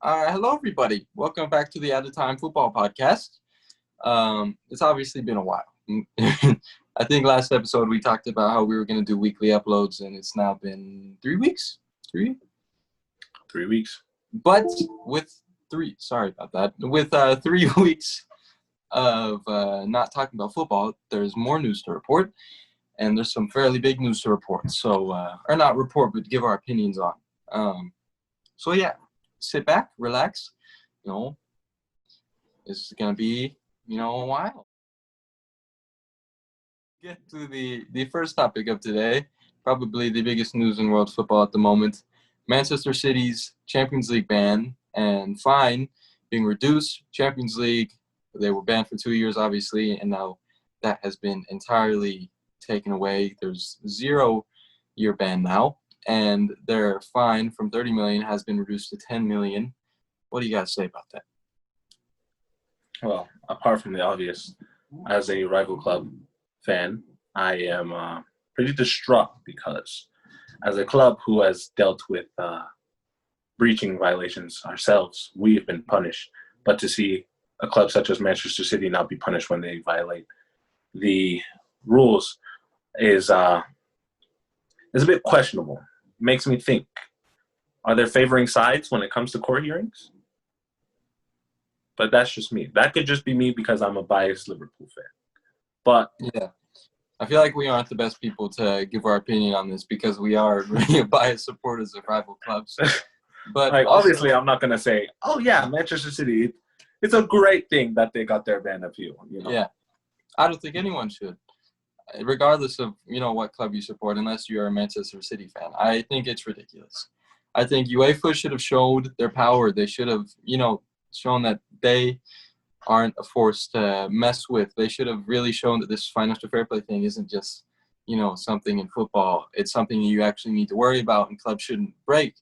Hello, everybody. Welcome back to the At a Time Football Podcast. It's obviously been a while. I think last episode we talked about how we were going to do weekly uploads, and it's now been 3 weeks. 3 weeks. But with 3 weeks of not talking about football, there's more news to report, and there's some fairly big news to report. So, or not report, but give our opinions on. So yeah. Sit back, relax. It's going to be, a while. Get to the first topic of today, probably the biggest news in world football at the moment. Manchester City's Champions League ban and fine being reduced. Champions League, they were banned for 2 years, obviously, and now that has been entirely taken away. There's 0-year ban now. And their fine from 30 million has been reduced to 10 million. What do you got to say about that? Well, apart from the obvious, as a rival club fan, I am pretty distraught because as a club who has dealt with breaching violations ourselves, we have been punished. But to see a club such as Manchester City not be punished when they violate the rules is a bit questionable. Makes me think, are they favoring sides when it comes to court hearings? But that's just me. That could just be me because I'm a biased Liverpool fan. But yeah, I feel like we aren't the best people to give our opinion on this because we are really biased supporters of rival clubs. But obviously, I'm not going to say, oh, yeah, Manchester City, it's a great thing that they got their ban appeal. Yeah, I don't think anyone should. Regardless of, what club you support, unless you're a Manchester City fan. I think it's ridiculous. I think UEFA should have showed their power. They should have, shown that they aren't a force to mess with. They should have really shown that this financial fair play thing isn't just, something in football. It's something you actually need to worry about and clubs shouldn't break.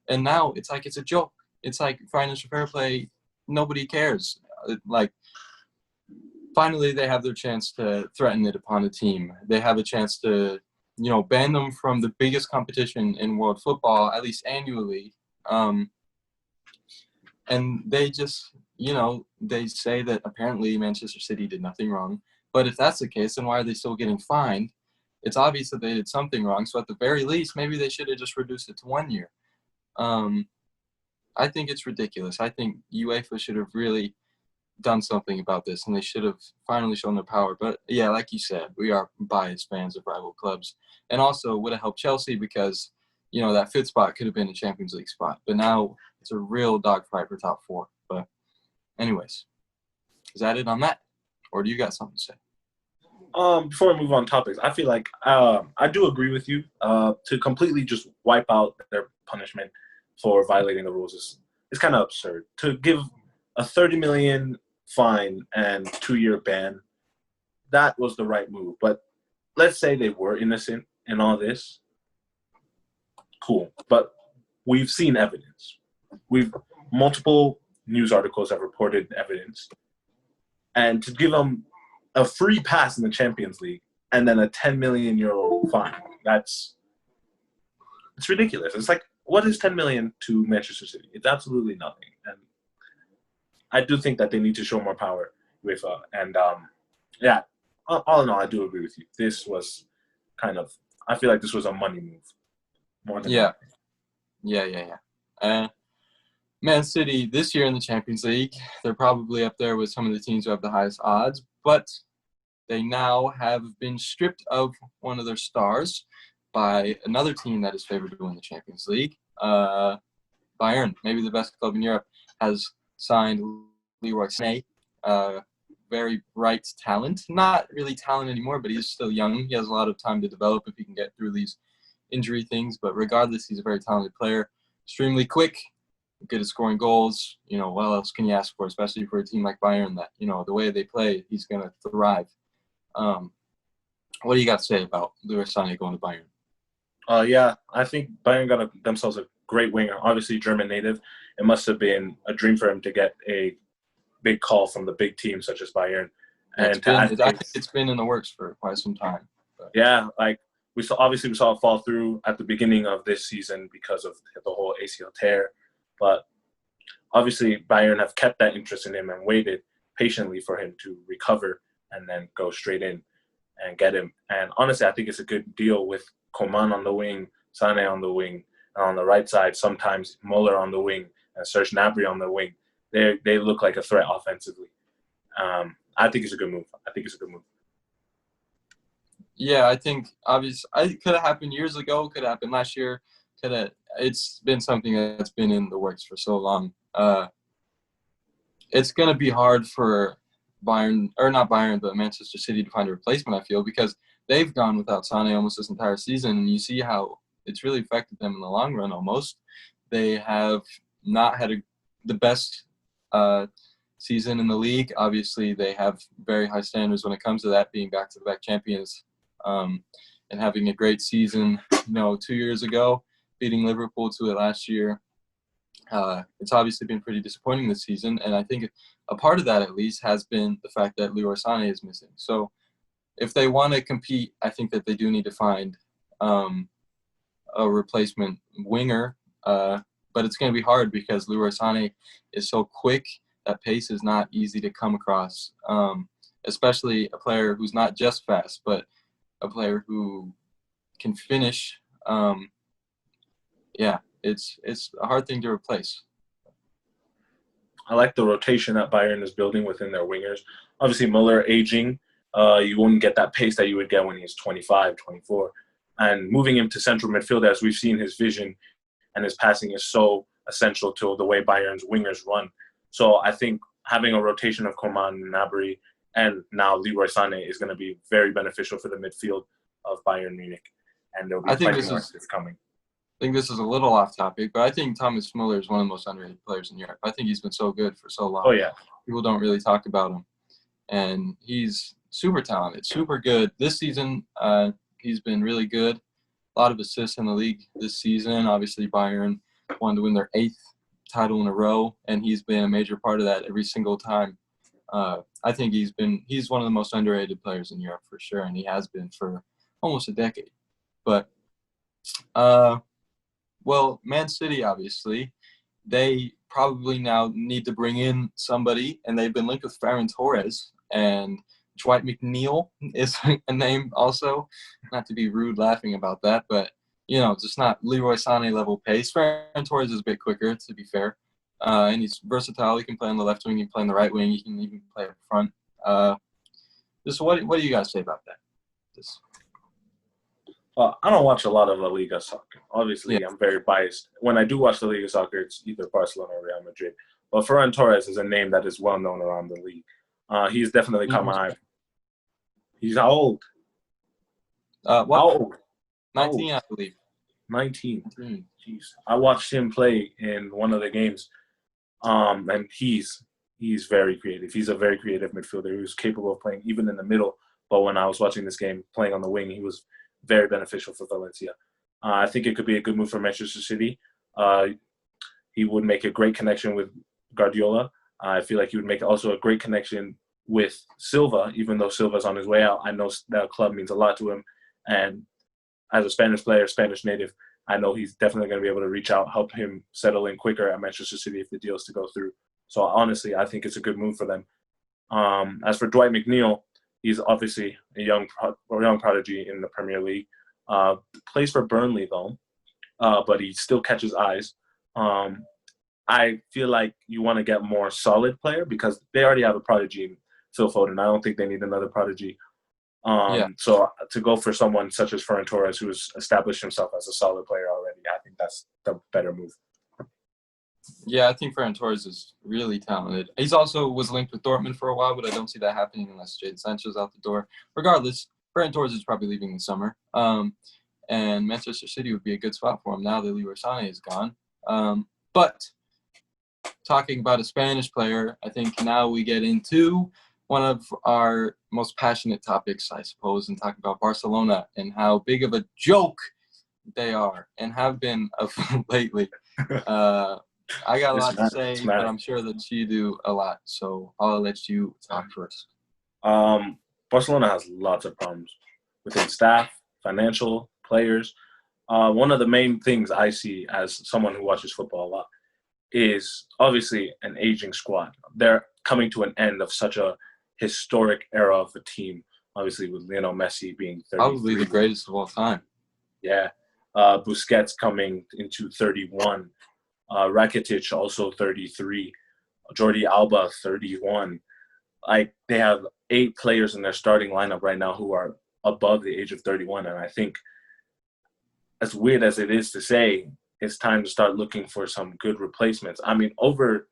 And now it's like it's a joke. It's like financial fair play, nobody cares. Finally, they have their chance to threaten it upon a team. They have a chance to, ban them from the biggest competition in world football, at least annually. And they just, they say that apparently Manchester City did nothing wrong. But if that's the case, then why are they still getting fined? It's obvious that they did something wrong. So at the very least, maybe they should have just reduced it to 1 year. I think it's ridiculous. I think UEFA should have really done something about this, and they should have finally shown their power. But yeah, like you said, we are biased fans of rival clubs, and also would have helped Chelsea because that fifth spot could have been a Champions League spot, but now it's a real dogfight for top 4. But anyways, is that it on that, or do you got something to say? Before we move on topics, I feel like I do agree with you. To completely just wipe out their punishment for violating the rules is kind of absurd. To give a 30 million fine and 2-year ban, that was the right move. But let's say they were innocent in all this. Cool. But we've seen evidence. Multiple news articles have reported evidence. And to give them a free pass in the Champions League and then a 10 million euro fine, it's ridiculous. It's like, what is 10 million to Manchester City? It's absolutely nothing. And I do think that they need to show more power with, all in all, I do agree with you. This was I feel like this was a money move more than Yeah. Man City this year in the Champions League, they're probably up there with some of the teams who have the highest odds, but they now have been stripped of one of their stars by another team that is favored to win the Champions League. Bayern, maybe the best club in Europe, has signed Leroy Sané, very bright talent. Not really talent anymore, but he's still young. He has a lot of time to develop if he can get through these injury things. But regardless, he's a very talented player, extremely quick, good at scoring goals. What else can you ask for, especially for a team like Bayern that, the way they play, he's going to thrive. What do you got to say about Leroy Sané going to Bayern? Yeah, I think Bayern got themselves a great winger, obviously German native. It must have been a dream for him to get a big call from the big teams such as Bayern. I think it's been in the works for quite some time. But. Yeah, we saw it fall through at the beginning of this season because of the whole ACL tear. But obviously Bayern have kept that interest in him and waited patiently for him to recover and then go straight in and get him. And honestly, I think it's a good deal with Coman on the wing, Sane on the wing, and on the right side, sometimes Muller on the wing and Serge Gnabry on the wing. They look like a threat offensively. I think it's a good move. Yeah, I think obviously it could have happened years ago, could have happened last year, could have. It's been something that's been in the works for so long. It's going to be hard for Bayern, or not Bayern, but Manchester City to find a replacement, I feel, because they've gone without Sane almost this entire season, and you see how it's really affected them in the long run almost. They have not had the best season in the league. Obviously, they have very high standards when it comes to that, being back-to-back champions and having a great season, 2 years ago, beating Liverpool to it last year. It's obviously been pretty disappointing this season, and I think a part of that, at least, has been the fact that Leroy Sané is missing. So if they want to compete, I think that they do need to find a replacement winger, but it's going to be hard because Leroy Sané is so quick. That pace is not easy to come across, especially a player who's not just fast, but a player who can finish. It's a hard thing to replace. I like the rotation that Bayern is building within their wingers. Obviously, Muller aging, you wouldn't get that pace that you would get when he's 25, 24. And moving him to central midfield, as we've seen, his vision and his passing is so essential to the way Bayern's wingers run. So I think having a rotation of Coman, Gnabry, and now Leroy Sané is going to be very beneficial for the midfield of Bayern Munich. And there'll be plenty more of this coming. I think this is a little off topic, but I think Thomas Muller is one of the most underrated players in Europe. I think he's been so good for so long. Oh, yeah. People don't really talk about him. And he's super talented, super good. This season, he's been really good. A lot of assists in the league this season. Obviously, Bayern wanted to win their 8th title in a row, and he's been a major part of that every single time. I think he's one of the most underrated players in Europe for sure, and he has been for almost a decade. But well, Man City, obviously, they probably now need to bring in somebody, and they've been linked with Ferran Torres, and Dwight McNeil is a name also. Not to be rude laughing about that, but, just not Leroy Sané level pace. Ferran Torres is a bit quicker, to be fair, and he's versatile. He can play on the left wing, he can play on the right wing, he can even play up front. Just what do you guys say about that? I don't watch a lot of La Liga soccer. Obviously, I'm very biased. When I do watch La Liga soccer, it's either Barcelona or Real Madrid. But Ferran Torres is a name that is well known around the league. He's definitely caught my eye. He's how old? What? How old? 19, I believe. 19. Jeez. I watched him play in one of the games, and he's very creative. He's a very creative midfielder who's capable of playing even in the middle. But when I was watching this game, playing on the wing, he was very beneficial for Valencia. I think it could be a good move for Manchester City. He would make a great connection with Guardiola. I feel like he would make also a great connection with Silva, even though Silva's on his way out. I know that club means a lot to him. And as a Spanish player, Spanish native, I know he's definitely going to be able to reach out, help him settle in quicker at Manchester City if the deal is to go through. So honestly, I think it's a good move for them. As for Dwight McNeil, he's obviously a young prodigy in the Premier League. Plays for Burnley, though, but he still catches eyes. I feel like you want to get more solid player because they already have a prodigy in Phil Foden. I don't think they need another prodigy. So to go for someone such as Ferran Torres, who has established himself as a solid player already, I think that's the better move. Yeah, I think Ferran Torres is really talented. He's also was linked with Dortmund for a while, but I don't see that happening unless Jadon Sancho's out the door. Regardless, Ferran Torres is probably leaving this summer. And Manchester City would be a good spot for him now that Leroy Sané is gone. But talking about a Spanish player, I think now we get into one of our most passionate topics, I suppose, and talk about Barcelona and how big of a joke they are and have been of lately. I got a lot to say, but I'm sure that you do a lot, so I'll let you talk first. Barcelona has lots of problems within staff, financial, players. One of the main things I see as someone who watches football a lot is obviously an aging squad. They're coming to an end of such a historic era of the team, obviously with Lionel Messi being Probably 33. the greatest of all time. Yeah. Busquets coming into 31. Rakitic also 33. Jordi Alba 31. Like, they have 8 players in their starting lineup right now who are above the age of 31. And I think, as weird as it is to say, it's time to start looking for some good replacements. I mean, over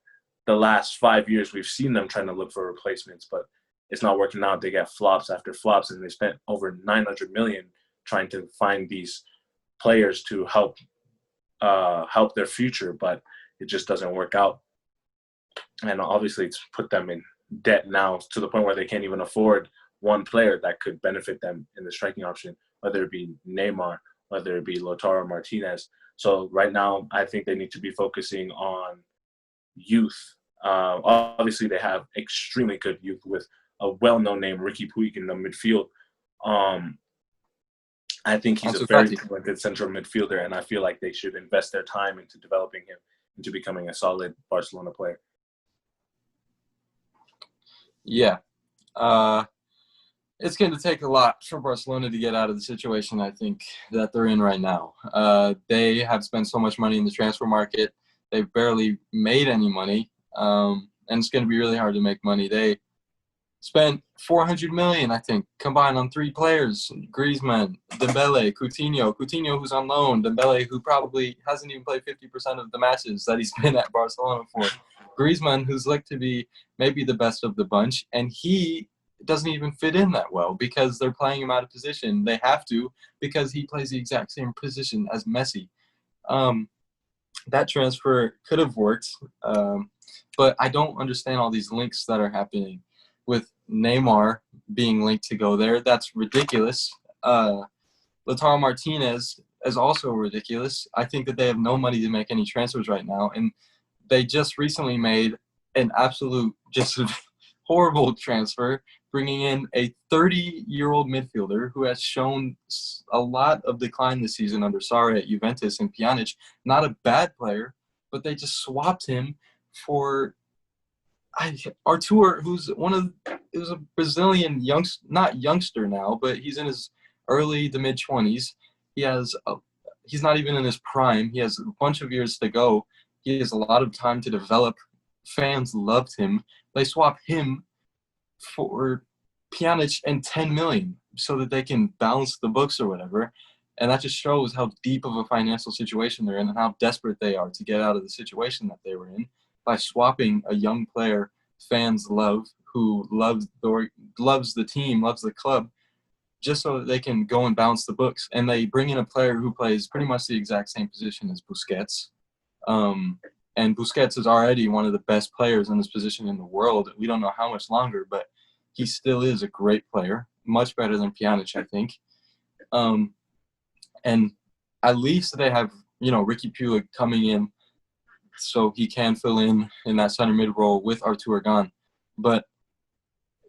the last 5 years, we've seen them trying to look for replacements, but it's not working out. They get flops after flops, and they spent over 900 million trying to find these players to help their future, but it just doesn't work out. And obviously, it's put them in debt now to the point where they can't even afford one player that could benefit them in the striking option, whether it be Neymar, whether it be Lautaro Martinez. So right now, I think they need to be focusing on youth. Obviously, they have extremely good youth with a well-known name, Ricky Puig, in the midfield. Um, I think he's a Ansu very Fati. talented central midfielder, and I feel like they should invest their time into developing him into becoming a solid Barcelona player. Yeah. It's going to take a lot for Barcelona to get out of the situation, I think, that they're in right now. They have spent so much money in the transfer market. They've barely made any money, and it's going to be really hard to make money. They spent 400 million, I think, combined on 3 players: Griezmann, Dembele, Coutinho. Coutinho, who's on loan. Dembele, who probably hasn't even played 50% of the matches that he's been at Barcelona for. Griezmann, who's looked to be maybe the best of the bunch, and he doesn't even fit in that well because they're playing him out of position. They have to, because he plays the exact same position as Messi. That transfer could have worked, but I don't understand all these links that are happening with Neymar being linked to go there. That's ridiculous. Lautaro Martinez is also ridiculous. I think that they have no money to make any transfers right now, and they just recently made an absolute just horrible transfer, bringing in a 30-year-old midfielder who has shown a lot of decline this season under Sarri at Juventus, and Pjanic. Not a bad player, but they just swapped him for Artur, who's who's a Brazilian not youngster now, but he's in his early to mid 20s. He's not even in his prime. He has a bunch of years to go. He has a lot of time to develop. Fans loved him. They swap him for Pjanic and 10 million so that they can balance the books or whatever. And that just shows how deep of a financial situation they're in and how desperate they are to get out of the situation that they were in by swapping a young player fans love, who loves the team, loves the club, just so that they can go and balance the books. And they bring in a player who plays pretty much the exact same position as Busquets. And Busquets is already one of the best players in this position in the world. We don't know how much longer, but he still is a great player, much better than Pjanic, I think. And at least they have, Ricky Puig coming in so he can fill in that center mid role with Artur gone. But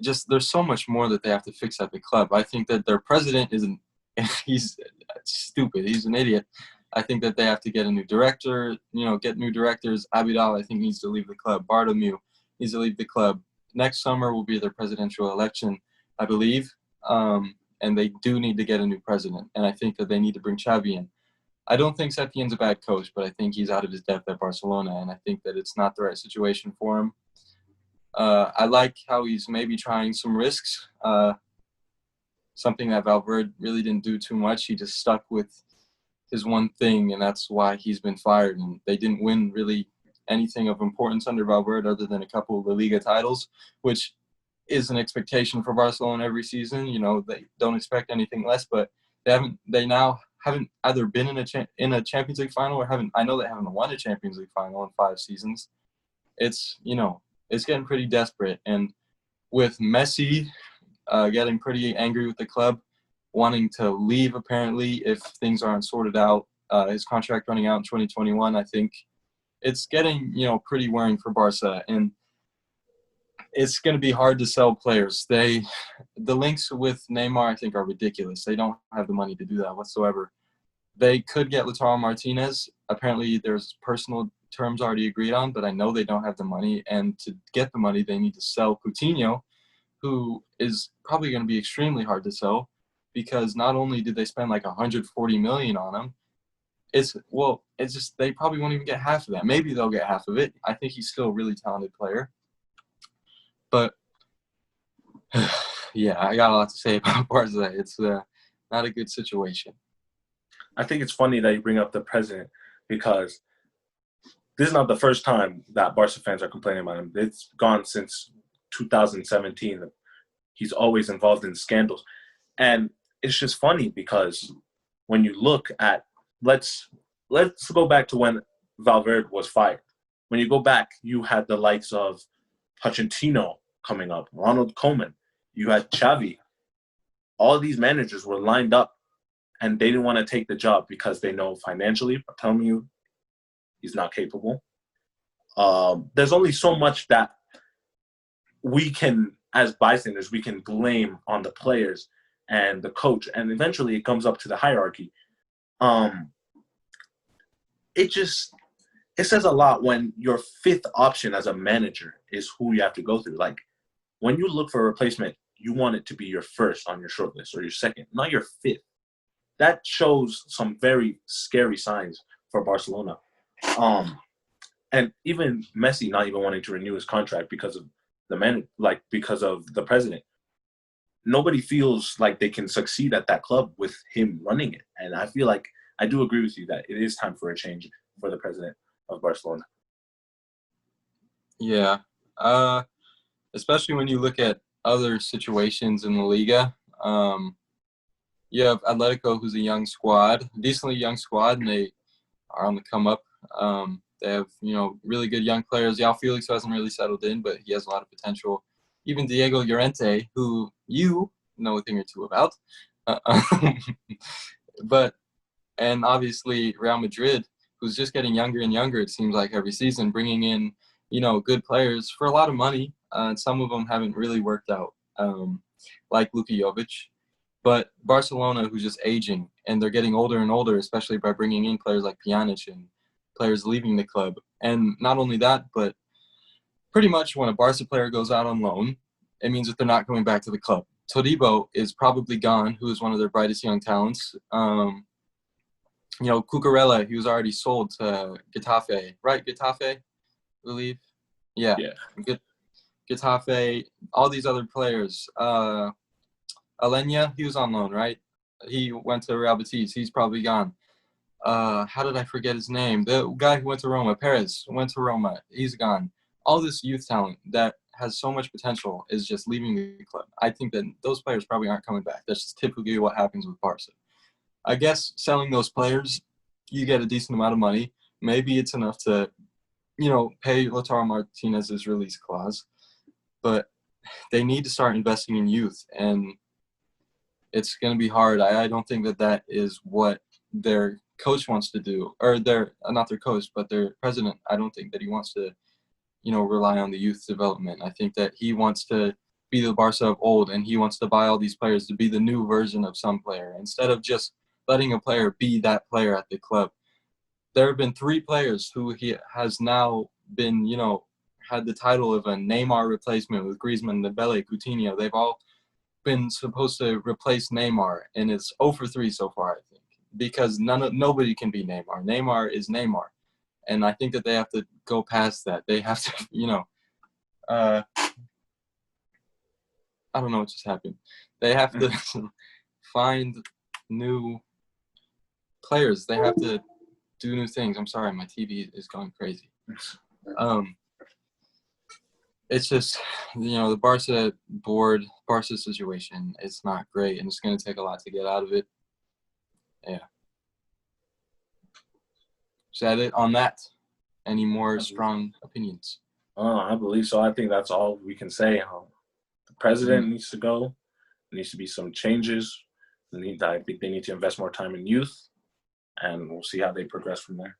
just there's so much more that they have to fix at the club. I think that their president he's stupid. He's an idiot. I think that they have to get a new director, get new directors. Abidal, I think, needs to leave the club. Bartomeu needs to leave the club. Next summer will be their presidential election, I believe. And they do need to get a new president. And I think that they need to bring Xavi in. I don't think Setien's a bad coach, but I think he's out of his depth at Barcelona, and I think that it's not the right situation for him. I like how he's maybe trying some risks, something that Valverde really didn't do too much. He just stuck with his one thing, and that's why he's been fired. And they didn't win really anything of importance under Valverde other than a couple of La Liga titles, which is an expectation for Barcelona every season. They don't expect anything less, but they now haven't either been in a Champions League final or I know they haven't won a Champions League final in 5 seasons. It's, it's getting pretty desperate. And with Messi getting pretty angry with the club, wanting to leave apparently if things aren't sorted out, his contract running out in 2021, I think it's getting, pretty worrying for Barca. And it's going to be hard to sell players. The links with Neymar, I think, are ridiculous. They don't have the money to do that whatsoever. They could get Lautaro Martinez. Apparently, there's personal terms already agreed on, but I know they don't have the money. And to get the money, they need to sell Coutinho, who is probably going to be extremely hard to sell because not only did they spend like 140 million on him, it's just they probably won't even get half of that. Maybe they'll get half of it. I think he's still a really talented player, but yeah, I got a lot to say about Barca. It's not a good situation. I think it's funny that you bring up the president because this is not the first time that Barca fans are complaining about him. It's gone since 2017. He's always involved in scandals. And it's just funny because when you look at let's go back to when Valverde was fired. When you go back, you had the likes of Pochettino coming up, Ronald Koeman, you had Xavi. All these managers were lined up and they didn't want to take the job because they know financially, I'm telling you, he's not capable. There's only so much that we can, as bystanders, we can blame on the players and the coach, and eventually it comes up to the hierarchy. It says a lot when your fifth option as a manager is who you have to go through. Like, when you look for a replacement, you want it to be your first on your short list or your second, not your fifth. That shows some very scary signs for Barcelona. And even Messi not even wanting to renew his contract because of because of the president. Nobody feels like they can succeed at that club with him running it. And I feel like I do agree with you that it is time for a change for the president of Barcelona. Yeah. Especially when you look at other situations in La Liga. You have Atletico, who's a young squad, decently young squad, and they are on the come up. They have, really good young players. Yao Felix hasn't really settled in, but he has a lot of potential. Even Diego Llorente, who you know a thing or two about. And obviously Real Madrid, who's just getting younger and younger, it seems like every season, bringing in, good players for a lot of money. And some of them haven't really worked out, like Luka Jovic. But Barcelona, who's just aging, and they're getting older and older, especially by bringing in players like Pjanic and players leaving the club. And not only that, but pretty much when a Barca player goes out on loan, it means that they're not going back to the club. Todibo is probably gone, who is one of their brightest young talents. Cucurella, he was already sold to Getafe, right? Getafe, I believe. Yeah. Getafe, all these other players. Alenya, he was on loan, right? He went to Real Betis. He's probably gone. How did I forget his name? The guy who went to Roma, Perez, went to Roma. He's gone. All this youth talent that has so much potential is just leaving the club. I think that those players probably aren't coming back. That's just typically what happens with Barca. I guess selling those players, you get a decent amount of money. Maybe it's enough to, pay Lautaro Martinez's release clause. But they need to start investing in youth, and it's going to be hard. I don't think that is what their coach wants to do, or not their coach, but their president. I don't think that he wants to, rely on the youth development. I think that he wants to be the Barca of old, and he wants to buy all these players to be the new version of some player instead of just letting a player be that player at the club. There have been 3 players who he has now been, had the title of a Neymar replacement with Griezmann, Dembele, Coutinho. They've all been supposed to replace Neymar, and it's 0 for 3 so far, I think, because nobody can be Neymar. Neymar is Neymar, and I think that they have to go past that. They have to, I don't know what just happened. They have to find new players. They have to do new things. I'm sorry, my TV is going crazy. It's just, the Barca situation, it's not great, and it's going to take a lot to get out of it. Yeah. Is that it on that? Any more strong opinions? I believe so. I think that's all we can say. The president needs to go. There needs to be some changes. I think they need to invest more time in youth, and we'll see how they progress from there.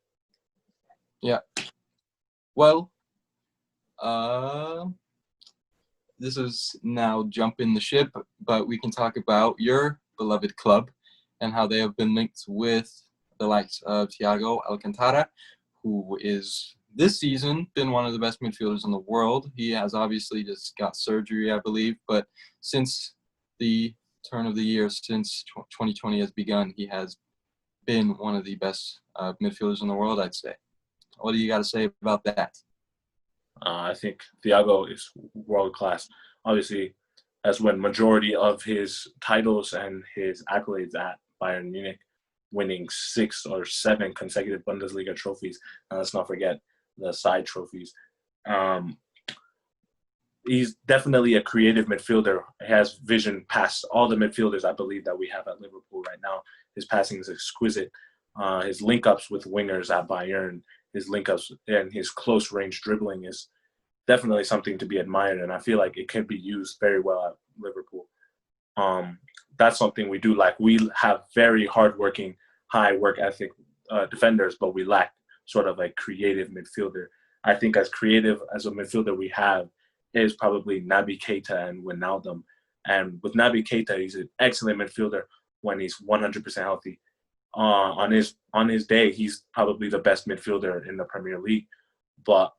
Yeah. Well, this is now jumping the ship, but we can talk about your beloved club and how they have been linked with the likes of Thiago Alcantara, who is this season been one of the best midfielders in the world. He has obviously just got surgery, I believe, but since the turn of the year, since 2020 has begun, he has been one of the best midfielders in the world, I'd say. What do you got to say about that? I think Thiago is world class. Obviously, has won majority of his titles and his accolades at Bayern Munich, winning 6 or 7 consecutive Bundesliga trophies. And let's not forget the side trophies. He's definitely a creative midfielder. He has vision past all the midfielders I believe that we have at Liverpool right now. His passing is exquisite. His link-ups with wingers at Bayern, his link-ups and his close-range dribbling is definitely something to be admired, and I feel like it can be used very well at Liverpool. That's something we do like. We have very hardworking, high work ethic defenders, but we lack sort of a creative midfielder. I think as creative as a midfielder we have is probably Naby Keita and Wijnaldum. And with Naby Keita, he's an excellent midfielder when he's 100% healthy. On his day, he's probably the best midfielder in the Premier League. But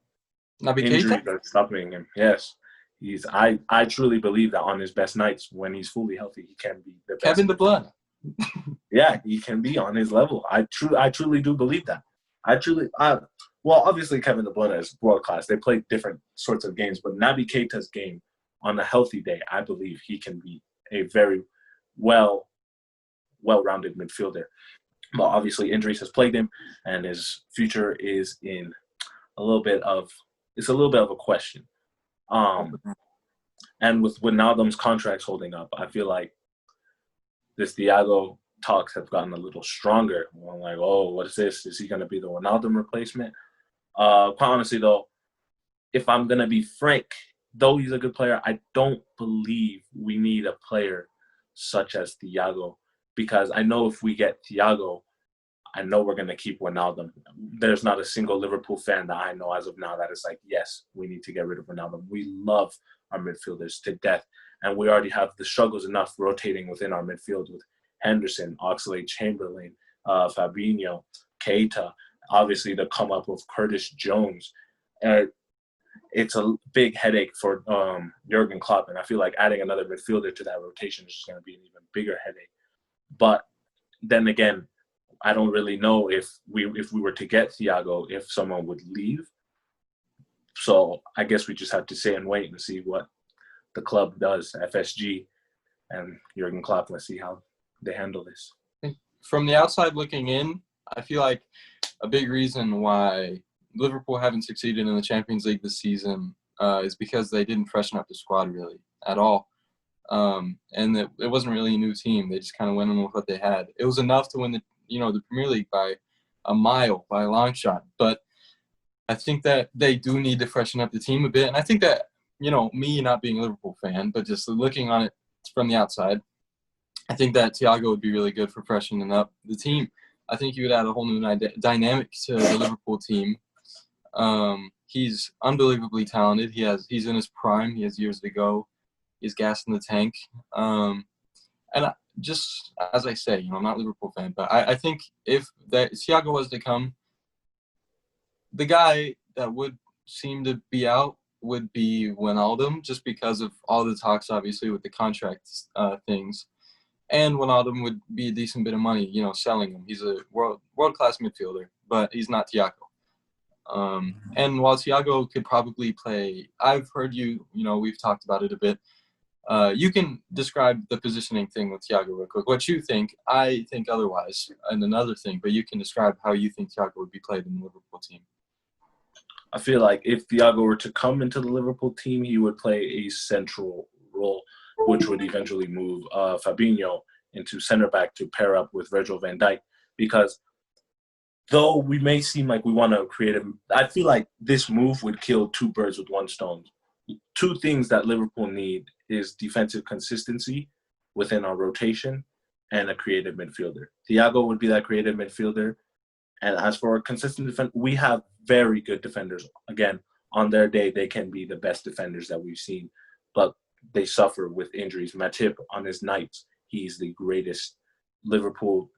Naby injuries Keita? are stopping him. Yes, I truly believe that on his best nights, when he's fully healthy, he can be the best. Kevin De Bruyne. Yeah, he can be on his level. I truly do believe that. Well, obviously Kevin De Bruyne is world class. They play different sorts of games, but Naby Keita's game on a healthy day, I believe he can be a very well-rounded midfielder. But obviously injuries has plagued him, and his future is in a little bit of a question. And with Wijnaldum's contracts holding up, I feel like this Thiago talks have gotten a little stronger. I'm like, oh, what is this? Is he going to be the Wijnaldum replacement? Quite honestly, though, if I'm going to be frank, though he's a good player, I don't believe we need a player such as Thiago, because I know if we get Thiago, I know we're going to keep Wijnaldum. There's not a single Liverpool fan that I know as of now that is like, yes, we need to get rid of Wijnaldum. We love our midfielders to death, and we already have the struggles enough rotating within our midfield with Henderson, Oxlade-Chamberlain, Fabinho, Keita, obviously the come up of Curtis Jones. It's a big headache for Jurgen Klopp, and I feel like adding another midfielder to that rotation is just going to be an even bigger headache. But then again, I don't really know if we were to get Thiago, if someone would leave. So I guess we just have to sit and wait and see what the club does, FSG and Jurgen Klopp. Let's see how they handle this. From the outside looking in, I feel like a big reason why Liverpool haven't succeeded in the Champions League this season is because they didn't freshen up the squad really at all. And it wasn't really a new team. They just kind of went in with what they had. It was enough to win the Premier League by a mile, by a long shot. But I think that they do need to freshen up the team a bit. And I think that, me not being a Liverpool fan, but just looking on it from the outside, I think that Thiago would be really good for freshening up the team. I think he would add a whole new dynamic to the Liverpool team. He's unbelievably talented. He's in his prime. He has years to go. He's gas in the tank. And just as I say, I'm not a Liverpool fan, but I think if Thiago was to come, the guy that would seem to be out would be Wijnaldum, just because of all the talks, obviously, with the contract things. And Wijnaldum would be a decent bit of money, selling him. He's a world-class midfielder, but he's not Thiago. And while Thiago could probably play, I've heard we've talked about it a bit. You can describe the positioning thing with Thiago real quick. What you think, I think otherwise, and another thing, but you can describe how you think Thiago would be played in the Liverpool team. I feel like if Thiago were to come into the Liverpool team, he would play a central role, which would eventually move Fabinho into center back to pair up with Virgil van Dijk. Because though we may seem like we want to create I feel like this move would kill two birds with one stone. Two things that Liverpool need is defensive consistency within our rotation and a creative midfielder. Thiago would be that creative midfielder. And as for a consistent defense, we have very good defenders. Again, on their day, they can be the best defenders that we've seen, but they suffer with injuries. Matip, on his nights, he's the greatest Liverpool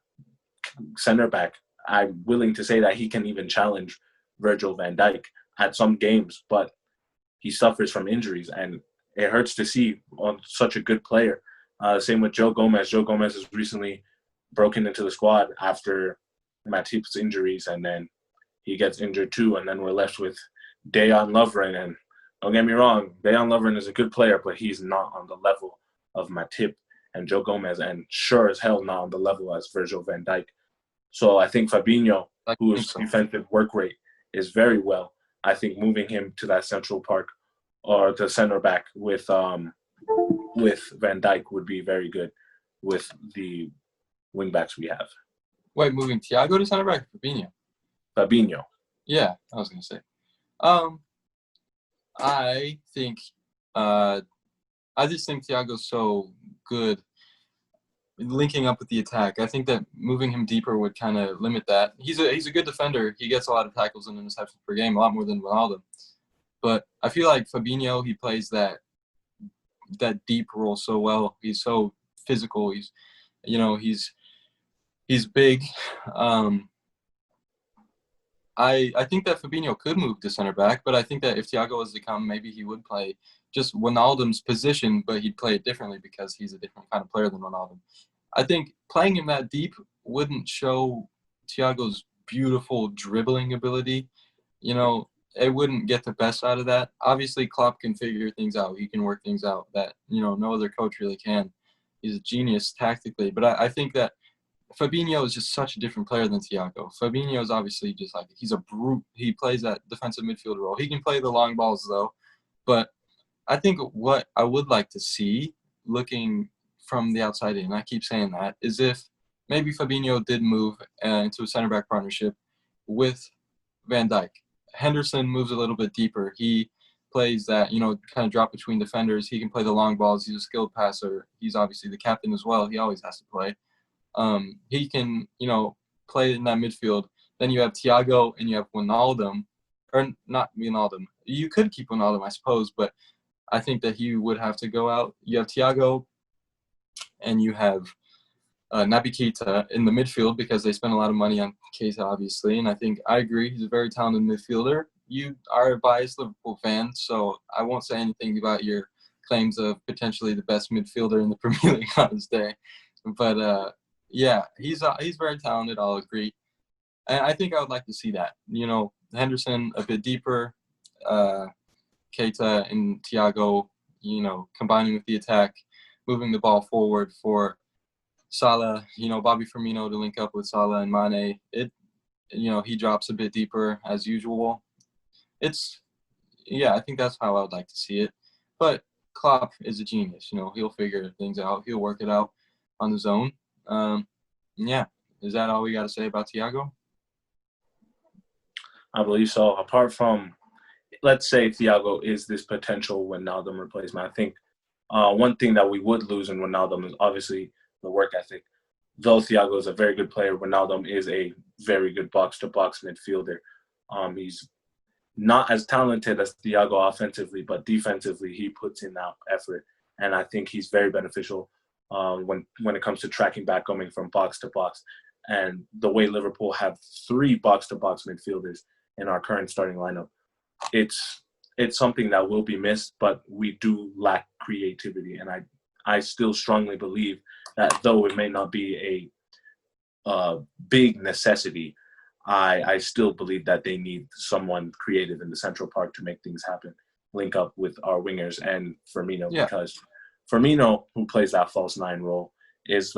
center back. I'm willing to say that he can even challenge Virgil van Dijk at some games, but he suffers from injuries, and it hurts to see on such a good player. Same with Joe Gomez. Joe Gomez has recently broken into the squad after Matip's injuries, and then he gets injured too, and then we're left with Dejan Lovren. And don't get me wrong, Dejan Lovren is a good player, but he's not on the level of Matip and Joe Gomez, and sure as hell not on the level as Virgil van Dijk. So I think Fabinho, I think whose so. defensive work rate is very well, I think moving him to that central park or the center back with Van Dijk would be very good with the wing backs we have. Wait, moving Thiago to center back, Fabinho. Fabinho. Yeah, I was gonna say. I think I just think Thiago's so good linking up with the attack. I think that moving him deeper would kind of limit that. He's a good defender. He gets a lot of tackles and interceptions per game, a lot more than Ronaldo. But I feel like Fabinho, he plays that deep role so well. He's so physical. He's big. I think that Fabinho could move to center back, but I think that if Thiago was to come, maybe he would play just Ronaldo's position, but he'd play it differently because he's a different kind of player than Ronaldo. I think playing him that deep wouldn't show Thiago's beautiful dribbling ability. It wouldn't get the best out of that. Obviously, Klopp can figure things out. He can work things out that, no other coach really can. He's a genius tactically. But I think that Fabinho is just such a different player than Thiago. Fabinho is obviously just like, he's a brute. He plays that defensive midfield role. He can play the long balls, though. But I think what I would like to see, looking from the outside in, I keep saying that, is if maybe Fabinho did move into a center-back partnership with Van Dijk. Henderson moves a little bit deeper. He plays that, kind of drop between defenders. He can play the long balls. He's a skilled passer. He's obviously the captain as well. He always has to play. He can, play in that midfield. Then you have Thiago and you have Wijnaldum, or not Wijnaldum. You could keep Wijnaldum, I suppose, but I think that he would have to go out. You have Thiago and you have Naby Keita in the midfield because they spend a lot of money on Keita, obviously. And I agree. He's a very talented midfielder. You are a biased Liverpool fan, so I won't say anything about your claims of potentially the best midfielder in the Premier League on his day. But, yeah, he's very talented, I'll agree. And I think I would like to see that. Henderson a bit deeper, Keita and Thiago, combining with the attack, moving the ball forward for Salah, Bobby Firmino to link up with Salah and Mane. He drops a bit deeper as usual. I think that's how I would like to see it. But Klopp is a genius. He'll figure things out. He'll work it out on his own. Yeah. Is that all we got to say about Thiago? I believe so. Apart from, let's say Thiago is this potential Wijnaldum replacement, I think one thing that we would lose in Wijnaldum is obviously the work ethic. Though Thiago is a very good player, Wijnaldum is a very good box-to-box midfielder. He's not as talented as Thiago offensively, but defensively he puts in that effort, and I think he's very beneficial when it comes to tracking back, coming from box to box. And the way Liverpool have 3 box-to-box midfielders in our current starting lineup, it's something that will be missed, but we do lack creativity. And I still strongly believe that though it may not be a big necessity, I still believe that they need someone creative in the central park to make things happen, link up with our wingers and Firmino, because Firmino, who plays that false 9 role, is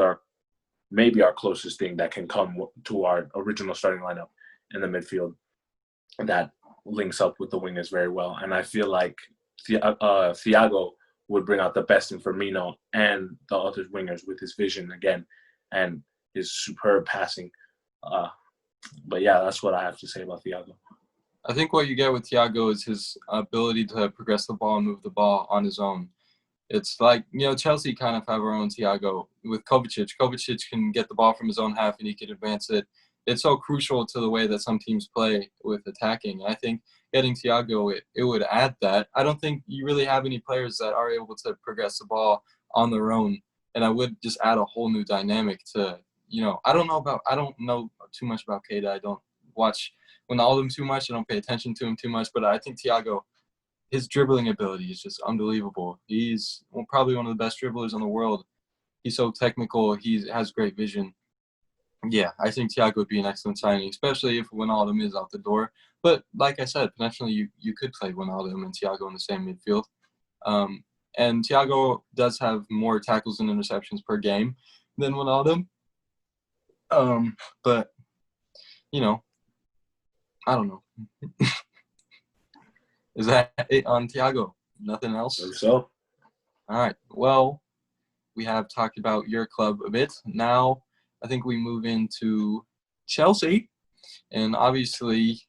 maybe our closest thing that can come to our original starting lineup in the midfield that links up with the wingers very well. And I feel like Thiago would bring out the best in Firmino and the other wingers with his vision again and his superb passing. But yeah, that's what I have to say about Thiago. I think what you get with Thiago is his ability to progress the ball and move the ball on his own. It's like, Chelsea kind of have our own Thiago with Kovacic. Kovacic can get the ball from his own half and he can advance it. It's so crucial to the way that some teams play with attacking. I think getting Thiago, it would add that. I don't think you really have any players that are able to progress the ball on their own. And I would just add a whole new dynamic to, I don't know too much about Keita. I don't watch Wijnaldum too much. I don't pay attention to him too much. But I think Thiago, his dribbling ability is just unbelievable. He's probably one of the best dribblers in the world. He's so technical. He has great vision. Yeah, I think Thiago would be an excellent signing, especially if Wijnaldum is out the door. But like I said, potentially you could play Wijnaldum and Thiago in the same midfield. And Thiago does have more tackles and interceptions per game than Wijnaldum. But, I don't know. Is that it on Thiago? Nothing else? So. All right. Well, we have talked about your club a bit. Now, I think we move into Chelsea. And obviously,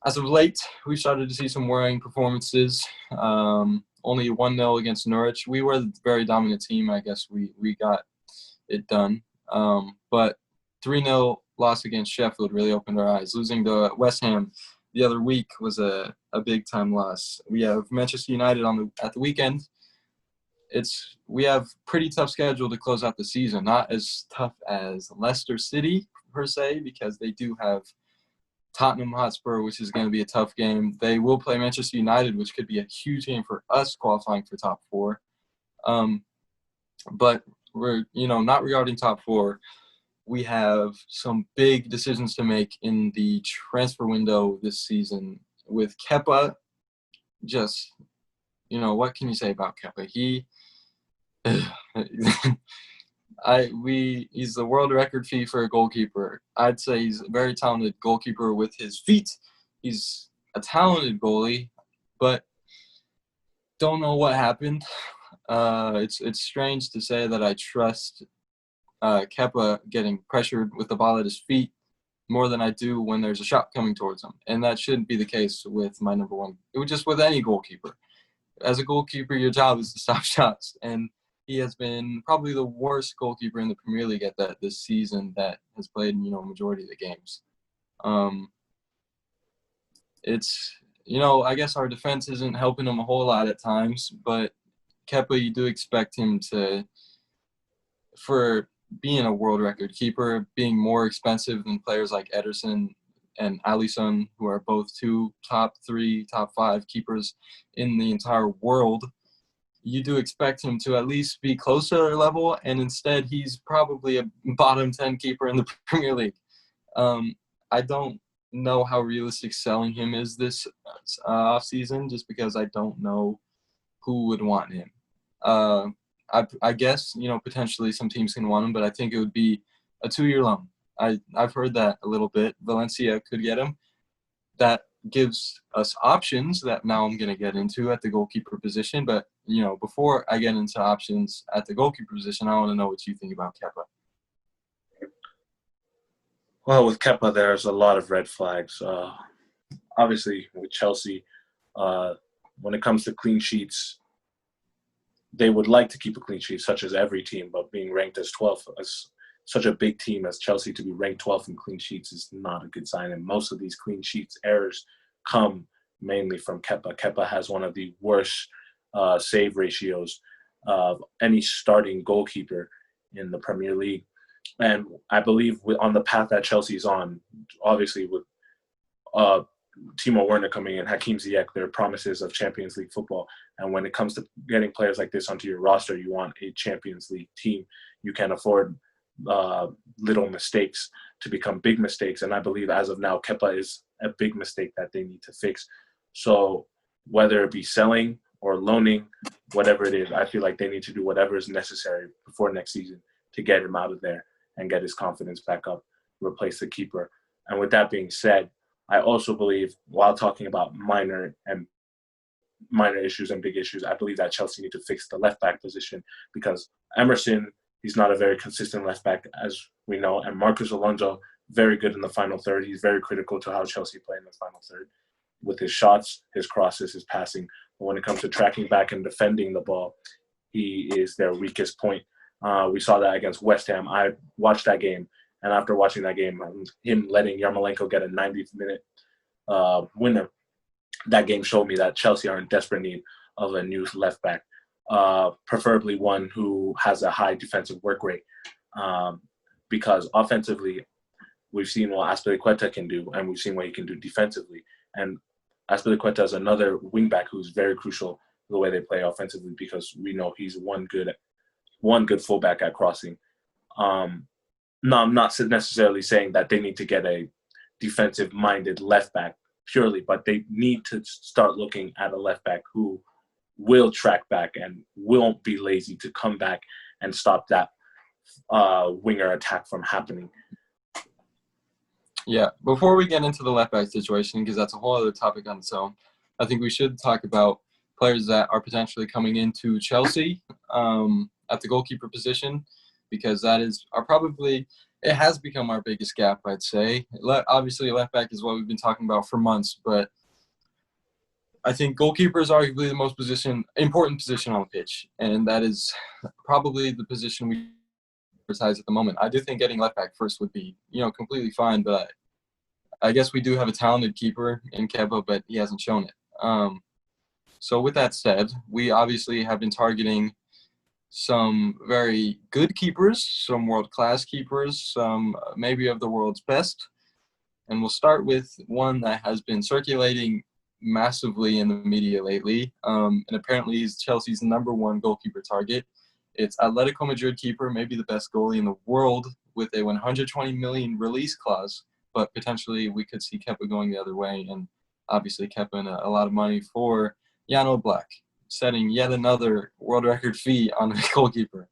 as of late, we've started to see some worrying performances. Only 1-0 against Norwich. We were a very dominant team. I guess we got it done. But 3-0 loss against Sheffield really opened our eyes. Losing to West Ham the other week was a big-time loss. We have Manchester United at the weekend. We have pretty tough schedule to close out the season. Not as tough as Leicester City, per se, because they do have Tottenham Hotspur, which is going to be a tough game. They will play Manchester United, which could be a huge game for us qualifying for top four. But we're, not regarding top four, we have some big decisions to make in the transfer window this season with Kepa. Just, what can you say about Kepa? He's the world record fee for a goalkeeper. I'd say he's a very talented goalkeeper with his feet. He's a talented goalie, but don't know what happened. It's strange to say that I trust Kepa getting pressured with the ball at his feet more than I do when there's a shot coming towards him. And that shouldn't be the case with my number one. It was just with any goalkeeper. As a goalkeeper, your job is to stop shots. And he has been probably the worst goalkeeper in the Premier League at that this season that has played, majority of the games. It's, I guess our defense isn't helping him a whole lot at times, but Kepa, you do expect him for being a world record keeper, being more expensive than players like Ederson and Alisson, who are both two top 3, top 5 keepers in the entire world. You do expect him to at least be close to their level, and instead he's probably a bottom 10 keeper in the Premier League. I don't know how realistic selling him is this offseason, just because I don't know who would want him. I guess, potentially some teams can want him, but I think it would be a 2-year loan. I've heard that a little bit. Valencia could get him. That gives us options that now I'm going to get into at the goalkeeper position. But, before I get into options at the goalkeeper position, I want to know what you think about Kepa. Well, with Kepa, there's a lot of red flags. Obviously, with Chelsea, when it comes to clean sheets, they would like to keep a clean sheet, such as every team, but being ranked as 12th, as such a big team as Chelsea, to be ranked 12th in clean sheets is not a good sign. And most of these clean sheets errors come mainly from Kepa. Kepa has one of the worst save ratios of any starting goalkeeper in the Premier League. And I believe on the path that Chelsea's on, obviously with Timo Werner coming in, Hakim Ziyech, they're promises of Champions League football. And when it comes to getting players like this onto your roster, you want a Champions League team. You can't afford little mistakes to become big mistakes. And I believe as of now, Kepa is a big mistake that they need to fix. So whether it be selling or loaning, whatever it is, I feel like they need to do whatever is necessary before next season to get him out of there and get his confidence back up, replace the keeper. And with that being said, I also believe, while talking about minor issues and big issues, I believe that Chelsea need to fix the left-back position, because Emerson, he's not a very consistent left-back, as we know, and Marcus Alonso, very good in the final third. He's very critical to how Chelsea play in the final third with his shots, his crosses, his passing. But when it comes to tracking back and defending the ball, he is their weakest point. We saw that against West Ham. I watched that game, and after watching that game, him letting Yarmolenko get a 90th minute winner, that game showed me that Chelsea are in desperate need of a new left back, preferably one who has a high defensive work rate, because offensively, We've seen what Azpilicueta can do, and we've seen what he can do defensively. And Azpilicueta is another wingback who's very crucial the way they play offensively, because we know he's one good fullback at crossing. No, I'm not necessarily saying that they need to get a defensive-minded left back purely, but they need to start looking at a left back who will track back and won't be lazy to come back and stop that winger attack from happening. Yeah, before we get into the left back situation, because that's a whole other topic on its own, I think we should talk about players that are potentially coming into Chelsea at the goalkeeper position, because that is it has become our biggest gap, I'd say. Obviously, left back is what we've been talking about for months, but I think goalkeeper is arguably the most important position on the pitch, and that is probably the position we prioritize at the moment. I do think getting left back first would be, completely fine, but I guess we do have a talented keeper in Kepa, but he hasn't shown it. So with that said, we obviously have been targeting some very good keepers, some world-class keepers, some maybe of the world's best. And we'll start with one that has been circulating massively in the media lately. And apparently he's Chelsea's #1 goalkeeper target. It's Atletico Madrid keeper, maybe the best goalie in the world, with a 120 million release clause. But potentially we could see Kepa going the other way. And obviously Kepa in a lot of money for Jan Oblak, setting yet another world record fee on a goalkeeper.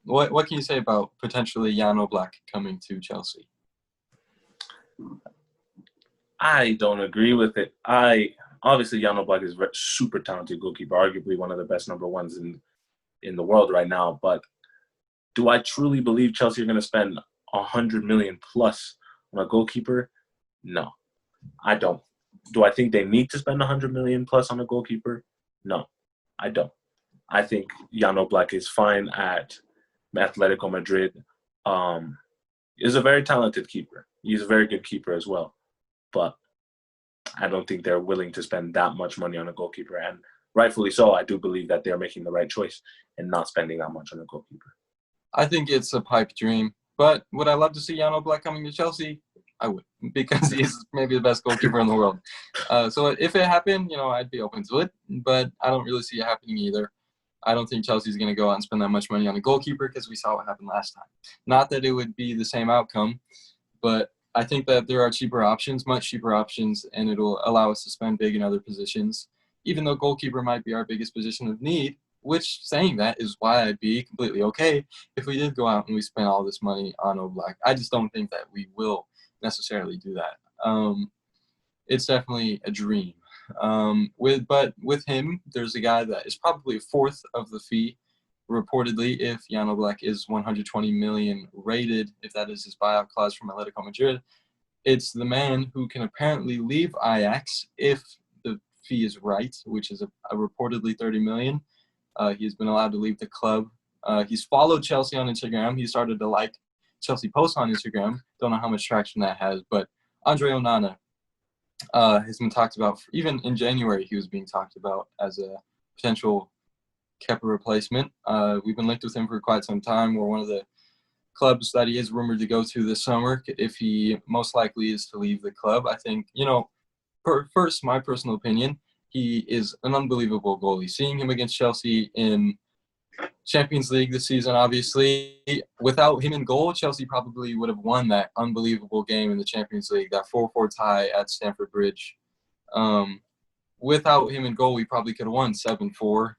What can you say about potentially Jan Oblak coming to Chelsea? I don't agree with it. Obviously Jan Oblak is a super talented goalkeeper, arguably one of the best #1s in the world right now. But do I truly believe Chelsea are going to spend 100 million plus on a goalkeeper? No, I don't. Do I think they need to spend 100 million plus on a goalkeeper? No, I don't. I think Jan Oblak is fine at Atletico Madrid. Is a very talented keeper. He's a very good keeper as well. But I don't think they're willing to spend that much money on a goalkeeper. And rightfully so, I do believe that they're making the right choice and not spending that much on a goalkeeper. I think it's a pipe dream. But would I love to see Jan Oblak coming to Chelsea? I would, because he's maybe the best goalkeeper in the world. So if it happened, I'd be open to it. But I don't really see it happening either. I don't think Chelsea's going to go out and spend that much money on a goalkeeper, because we saw what happened last time. Not that it would be the same outcome, but I think that there are cheaper options, much cheaper options, and it'll allow us to spend big in other positions, even though goalkeeper might be our biggest position of need, which, saying that, is why I'd be completely okay if we did go out and we spent all this money on Oblak. I just don't think that we will necessarily do that. It's definitely a dream. But with him, there's a guy that is probably a fourth of the fee, reportedly, if Jan Oblak is 120 million rated, if that is his buyout clause from Atletico Madrid. It's the man who can apparently leave Ajax if the fee is right, which is a reportedly 30 million. He's been allowed to leave the club. He's followed Chelsea on Instagram. He started to like Chelsea posts on Instagram. Don't know how much traction that has, but Andre Onana has been talked about. Even in January, he was being talked about as a potential Kepa replacement. We've been linked with him for quite some time. We're one of the clubs that he is rumored to go to this summer, if he most likely is to leave the club. I think, first, my personal opinion, he is an unbelievable goalie. Seeing him against Chelsea in Champions League this season, obviously, without him in goal, Chelsea probably would have won that unbelievable game in the Champions League, that 4-4 tie at Stamford Bridge. Without him in goal, we probably could have won 7-4.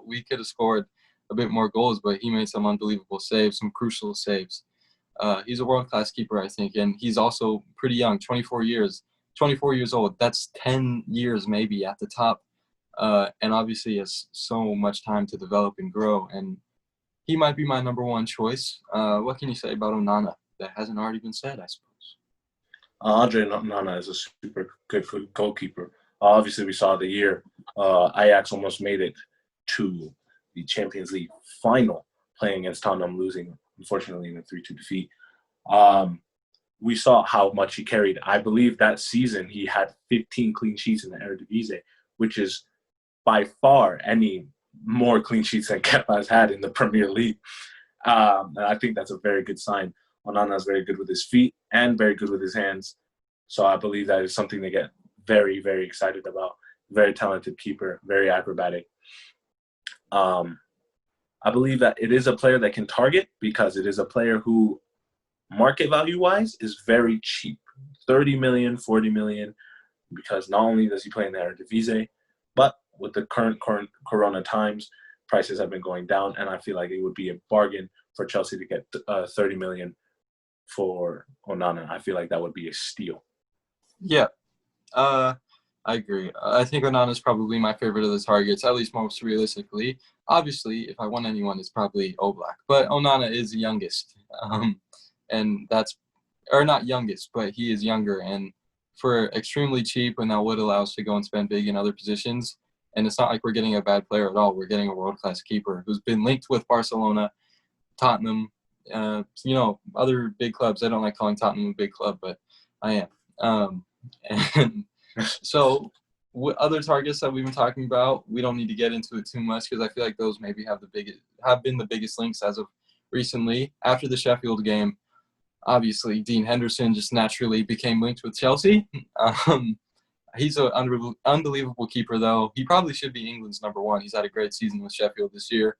We could have scored a bit more goals, but he made some unbelievable saves, some crucial saves. He's a world-class keeper, I think, and he's also pretty young, 24 years old. That's 10 years maybe at the top. And obviously has so much time to develop and grow, and he might be my #1 choice. What can you say about Onana that hasn't already been said, I suppose? Andre Onana is a super good goalkeeper. Obviously, we saw the year Ajax almost made it to the Champions League final, playing against Tottenham, losing, unfortunately, in a 3-2 defeat. We saw how much he carried. I believe that season he had 15 clean sheets in the Eredivisie, which is by far any more clean sheets than Kepa has had in the Premier League. And I think that's a very good sign. Onana is very good with his feet and very good with his hands. So I believe that is something to get very, very excited about. Very talented keeper, very acrobatic. I believe that it is a player that can target because it is a player who, market value wise, is very cheap. 30 million, 40 million, because not only does he play in the Eredivisie, but with the current Corona times, prices have been going down, and I feel like it would be a bargain for Chelsea to get 30 million for Onana. I feel like that would be a steal. Yeah, I agree. I think Onana is probably my favorite of the targets, at least most realistically. Obviously, if I want anyone, it's probably Oblak. But Onana is the youngest, and that's – or not youngest, but he is younger. And for extremely cheap, and that would allow us to go and spend big in other positions. And it's not like we're getting a bad player at all. We're getting a world-class keeper who's been linked with Barcelona, Tottenham, other big clubs. I don't like calling Tottenham a big club, but I am. And so other targets that we've been talking about, we don't need to get into it too much because I feel like those maybe have been the biggest links as of recently. After the Sheffield game, obviously Dean Henderson just naturally became linked with Chelsea. He's an unbelievable keeper, though. He probably should be England's number one. He's had a great season with Sheffield this year.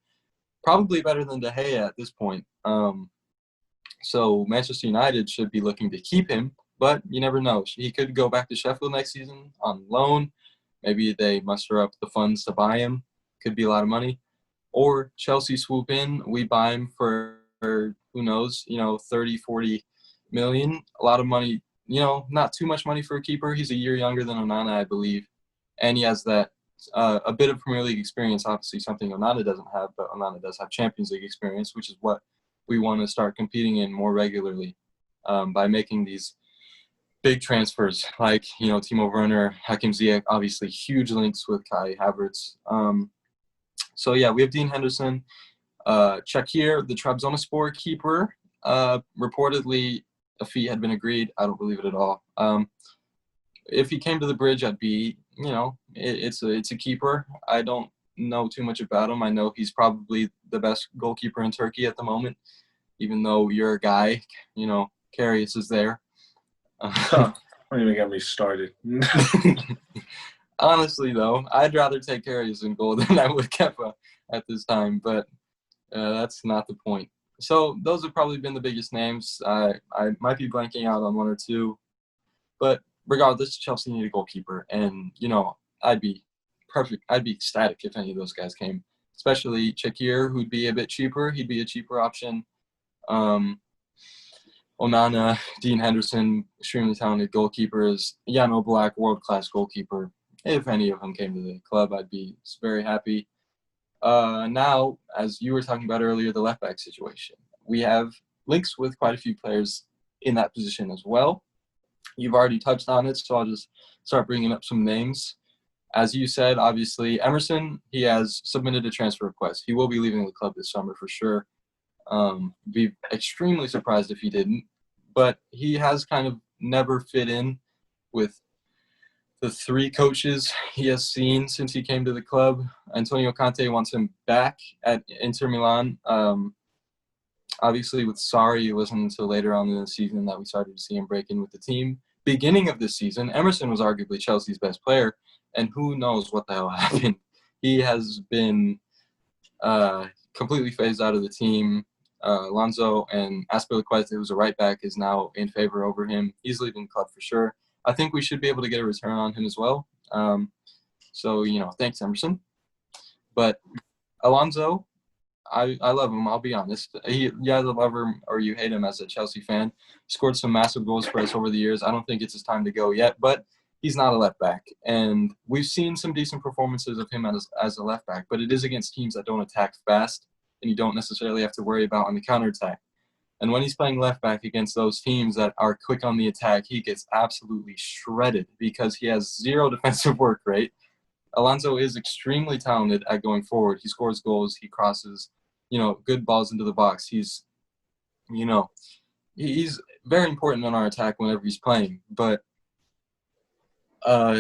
Probably better than De Gea at this point. So Manchester United should be looking to keep him, but you never know. He could go back to Sheffield next season on loan. Maybe they muster up the funds to buy him. Could be a lot of money. Or Chelsea swoop in. We buy him for, who knows, 30, 40 million. A lot of money, not too much money for a keeper. He's a year younger than Onana, I believe. And he has that a bit of Premier League experience, obviously something Onana doesn't have, but Onana does have Champions League experience, which is what we want to start competing in more regularly by making these big transfers like, Timo Werner, Hakim Ziyech, obviously huge links with Kai Havertz. So, yeah, we have Dean Henderson. Shaqiri, the Trabzonspor keeper, reportedly a fee had been agreed. I don't believe it at all. If he came to the bridge, I'd be, it's a keeper. I don't know too much about him. I know he's probably the best goalkeeper in Turkey at the moment, even though your guy, Karius is there. Don't even get me started. Honestly, though, I'd rather take Karius in goal than I would Kepa at this time, but that's not the point. So those have probably been the biggest names. I might be blanking out on one or two, but regardless, Chelsea need a goalkeeper, and I'd be perfect. I'd be ecstatic if any of those guys came, especially Shaqiri, who'd be a bit cheaper. He'd be a cheaper option. Onana, Dean Henderson, extremely talented goalkeepers. Jan Oblak, world-class goalkeeper. If any of them came to the club, I'd be very happy. Now, as you were talking about earlier, the left-back situation. We have links with quite a few players in that position as well. You've already touched on it, so I'll just start bringing up some names. As you said, obviously, Emerson, he has submitted a transfer request. He will be leaving the club this summer for sure. Be extremely surprised if he didn't. But he has kind of never fit in with the three coaches he has seen since he came to the club. Antonio Conte wants him back at Inter Milan. Obviously, with Sarri, it wasn't until later on in the season that we started to see him break in with the team. Beginning of this season, Emerson was arguably Chelsea's best player, and who knows what the hell happened. He has been completely phased out of the team. Alonso and Azpilicueta, who's a right back, is now in favor over him. He's leaving the club for sure. I think we should be able to get a return on him as well. So, thanks, Emerson. But Alonso, I love him, I'll be honest. You either love him or you hate him as a Chelsea fan. He scored some massive goals for us over the years. I don't think it's his time to go yet, but he's not a left back. And we've seen some decent performances of him as a left back, but it is against teams that don't attack fast and you don't necessarily have to worry about on the counterattack. And when he's playing left back against those teams that are quick on the attack, he gets absolutely shredded because he has zero defensive work rate. Alonso is extremely talented at going forward. He scores goals. He crosses, good balls into the box. He's very important on our attack whenever he's playing. But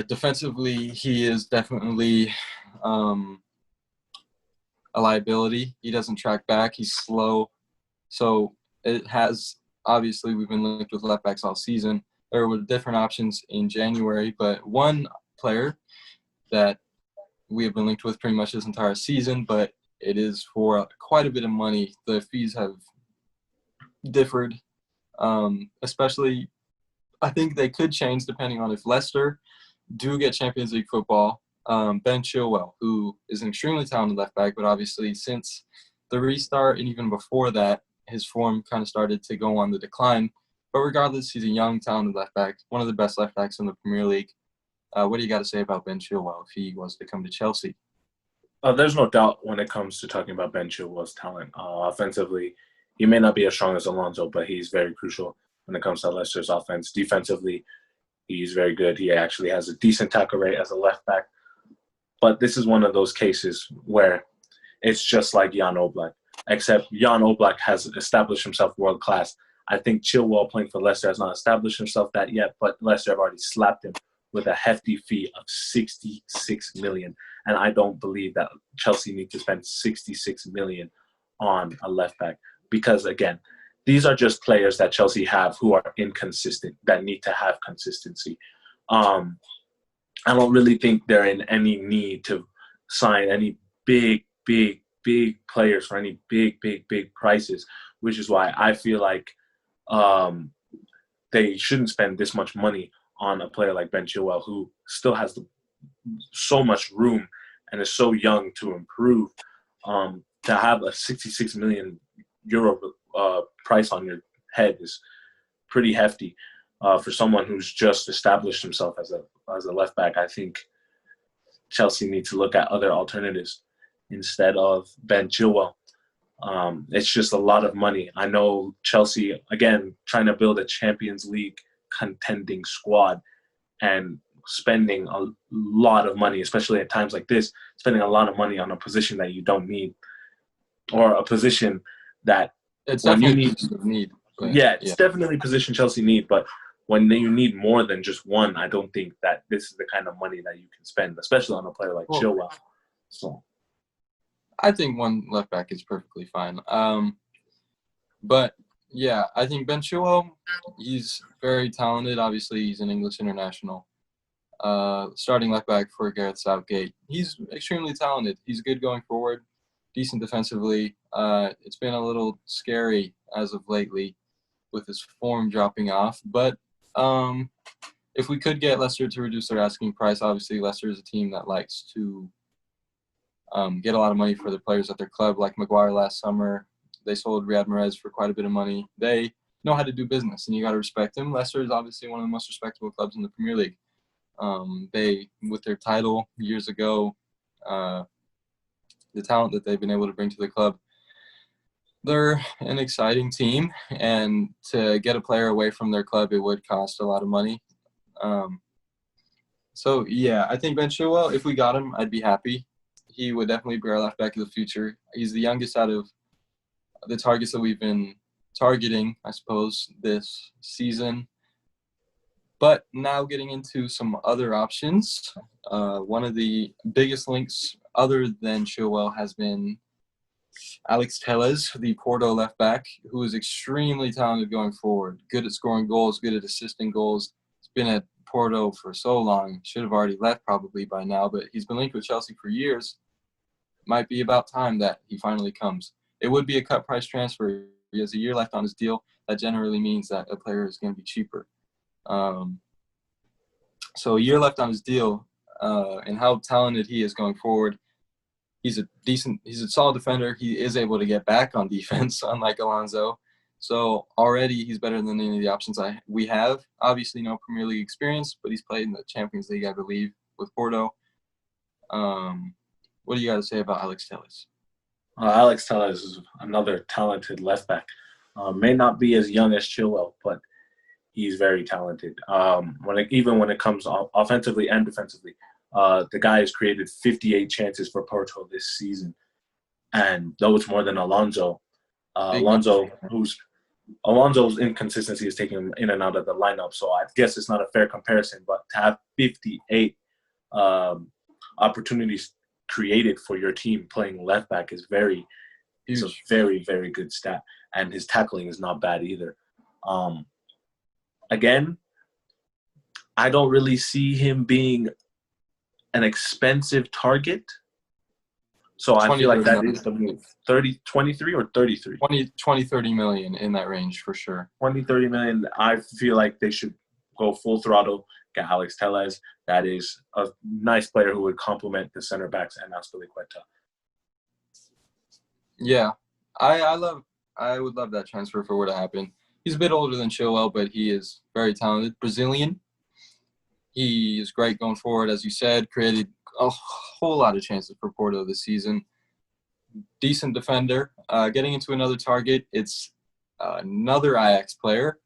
defensively, he is definitely a liability. He doesn't track back. He's slow. So it has obviously we've been linked with left backs all season. There were different options in January, but one player that we have been linked with pretty much this entire season, but it is for quite a bit of money. The fees have differed, especially I think they could change depending on if Leicester do get Champions League football. Ben Chilwell, who is an extremely talented left back, but obviously since the restart and even before that, his form kind of started to go on the decline. But regardless, he's a young, talented left back, one of the best left backs in the Premier League. What do you got to say about Ben Chilwell if he was to come to Chelsea? There's no doubt when it comes to talking about Ben Chilwell's talent. Offensively, he may not be as strong as Alonso, but he's very crucial when it comes to Leicester's offense. Defensively, he's very good. He actually has a decent tackle rate as a left back. But this is one of those cases where it's just like Jan Oblak, except Jan Oblak has established himself world-class. I think Chilwell playing for Leicester has not established himself that yet, but Leicester have already slapped him with a hefty fee of $66 million. And I don't believe that Chelsea need to spend $66 million on a left back because, again, these are just players that Chelsea have who are inconsistent, that need to have consistency. I don't really think they're in any need to sign any big players for any big prices, which is why I feel like they shouldn't spend this much money on a player like Ben Chilwell, who still has so much room and is so young to improve. To have a 66 million euro price on your head is pretty hefty for someone who's just established himself as a left back. I think Chelsea need to look at other alternatives instead of Ben Chilwell. It's just a lot of money. I know Chelsea, again, trying to build a Champions League contending squad and spending a lot of money, especially at times like this, spending a lot of money on a position that you don't need or a position that It's when you definitely need. It's definitely a position Chelsea need, but when you need more than just one, I don't think that this is the kind of money that you can spend, especially on a player like Chilwell. So I think one left back is perfectly fine. But yeah, I think Ben Chilwell, he's very talented. Obviously, he's an English international. Starting left back for Gareth Southgate. He's extremely talented. He's good going forward, decent defensively. It's been a little scary as of lately with his form dropping off. But if we could get Leicester to reduce their asking price, obviously Leicester is a team that likes to get a lot of money for their players at their club, like Maguire last summer. They sold Riyad Mahrez for quite a bit of money. They know how to do business, and you got to respect them. Leicester is obviously one of the most respectable clubs in the Premier League. They, with their title years ago, the talent that they've been able to bring to the club, they're an exciting team. And to get a player away from their club, it would cost a lot of money. So, yeah, I think Ben Chilwell, if we got him, I'd be happy. He would definitely be our left back of the future. He's the youngest out of the targets that we've been targeting, I suppose, this season. But now getting into some other options. One of the biggest links other than Chilwell has been Alex Telles, the Porto left back, who is extremely talented going forward. Good at scoring goals, good at assisting goals. He's been at Porto for so long. Should have already left probably by now, but he's been linked with Chelsea for years. Might be about time that he finally comes. It would be a cut price transfer. He has a year left on his deal. That generally means that a player is going to be cheaper. So a year left on his deal, and how talented he is going forward. He's a solid defender. He is able to get back on defense, unlike Alonso. So already he's better than any of the options we have. Obviously no Premier League experience, but he's played in the Champions League, I believe, with Porto. What do you got to say about Alex Telles? Alex Telles is another talented left back. May not be as young as Chilwell, but he's very talented. Even when it comes offensively and defensively, the guy has created 58 chances for Porto this season, and those more than Alonso. Alonso's inconsistency is taking him in and out of the lineup, so I guess it's not a fair comparison. But to have 58 opportunities created for your team playing left back is a very, very good stat, and his tackling is not bad either. Um, Again, I don't really see him being an expensive target. So I 20, feel like 30 that million. is the move. 30, 23 or 33? 20, 30 million in that range for sure. 20, 30 million. I feel like they should go full throttle, get Alex Tellez. That is a nice player who would complement the center backs and Azpilicueta. Yeah, I would love that transfer if it were to happen. He's a bit older than Chilwell, but he is very talented. Brazilian. He is great going forward, as you said. Created a whole lot of chances for Porto this season. Decent defender. Getting into another target, it's another Ajax player,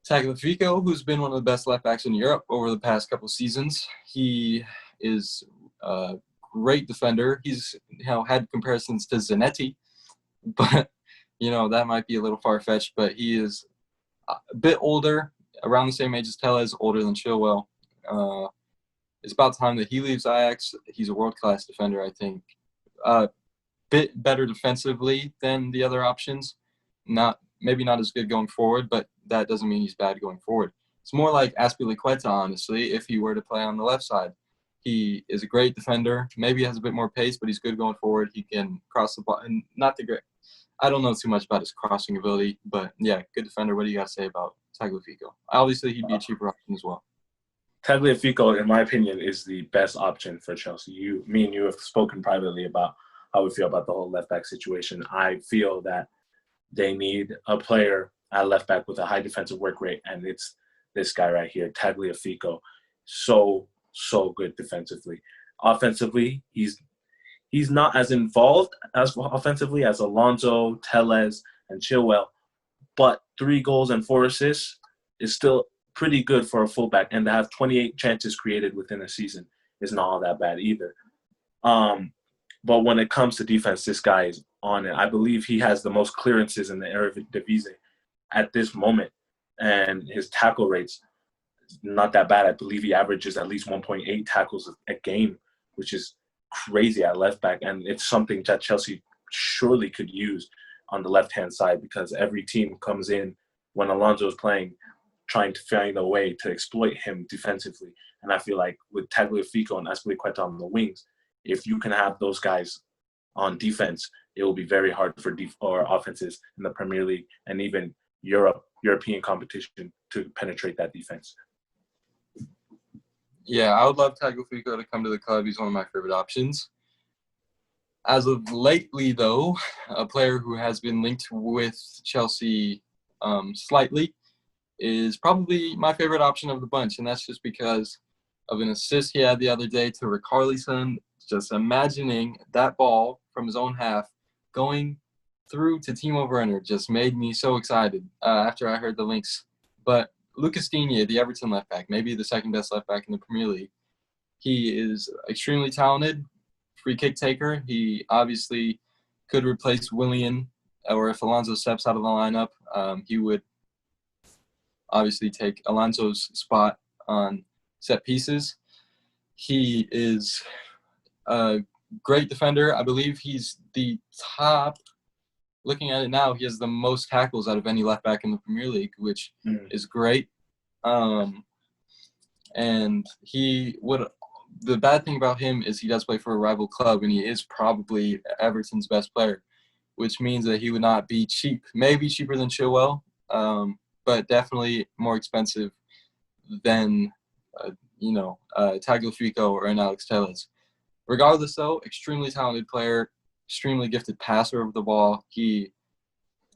Tagliafico, who's been one of the best left backs in Europe over the past couple seasons. He is a great defender. He's had comparisons to Zanetti, but that might be a little far fetched. But he is a bit older, around the same age as Tellez, older than Chilwell. It's about time that he leaves Ajax. He's a world-class defender, I think. Bit better defensively than the other options. Maybe not as good going forward, but that doesn't mean he's bad going forward. It's more like Azpilicueta, honestly, if he were to play on the left side. He is a great defender. Maybe he has a bit more pace, but he's good going forward. He can cross the ball. And not the great. I don't know too much about his crossing ability, but yeah, good defender. What do you got to say about Tagliafico? Obviously, he'd be a cheaper option as well. Tagliafico, in my opinion, is the best option for Chelsea. Me and you have spoken privately about how we feel about the whole left back situation. I feel that they need a player at left back with a high defensive work rate, and it's this guy right here, Tagliafico. So good defensively. Offensively, he's not as involved as offensively as Alonso, Tellez, and Chilwell, but 3 goals and 4 assists is still pretty good for a fullback, and to have 28 chances created within a season is not all that bad either. But when it comes to defense, this guy is on it. I believe he has the most clearances in the Eredivisie at this moment, and his tackle rates not that bad. I believe he averages at least 1.8 tackles a game, which is crazy at left back, and it's something that Chelsea surely could use on the left-hand side, because every team comes in when Alonso is playing trying to find a way to exploit him defensively. And I feel like with Tagliafico and Azpilicueta on the wings, if you can have those guys on defense, it will be very hard for offenses in the Premier League and even European competition to penetrate that defense. Yeah, I would love Tagliafico to come to the club. He's one of my favorite options. As of lately, though, a player who has been linked with Chelsea slightly is probably my favorite option of the bunch, and that's just because of an assist he had the other day to Richarlison. Just imagining that ball from his own half going through to Timo Werner just made me so excited after I heard the links. But Lucas Digne, the Everton left back, maybe the second best left back in the Premier League. He is extremely talented, free kick taker. He obviously could replace Willian, or if Alonso steps out of the lineup, he would obviously take Alonso's spot on set pieces. He is a great defender. I believe he's the top. Looking at it now, he has the most tackles out of any left back in the Premier League, which is great. And he would. The bad thing about him is he does play for a rival club, and he is probably Everton's best player, which means that he would not be cheap. Maybe cheaper than Chilwell, but definitely more expensive than Tagliafico or an Alex Tellez. Regardless, though, extremely talented player, extremely gifted passer of the ball. He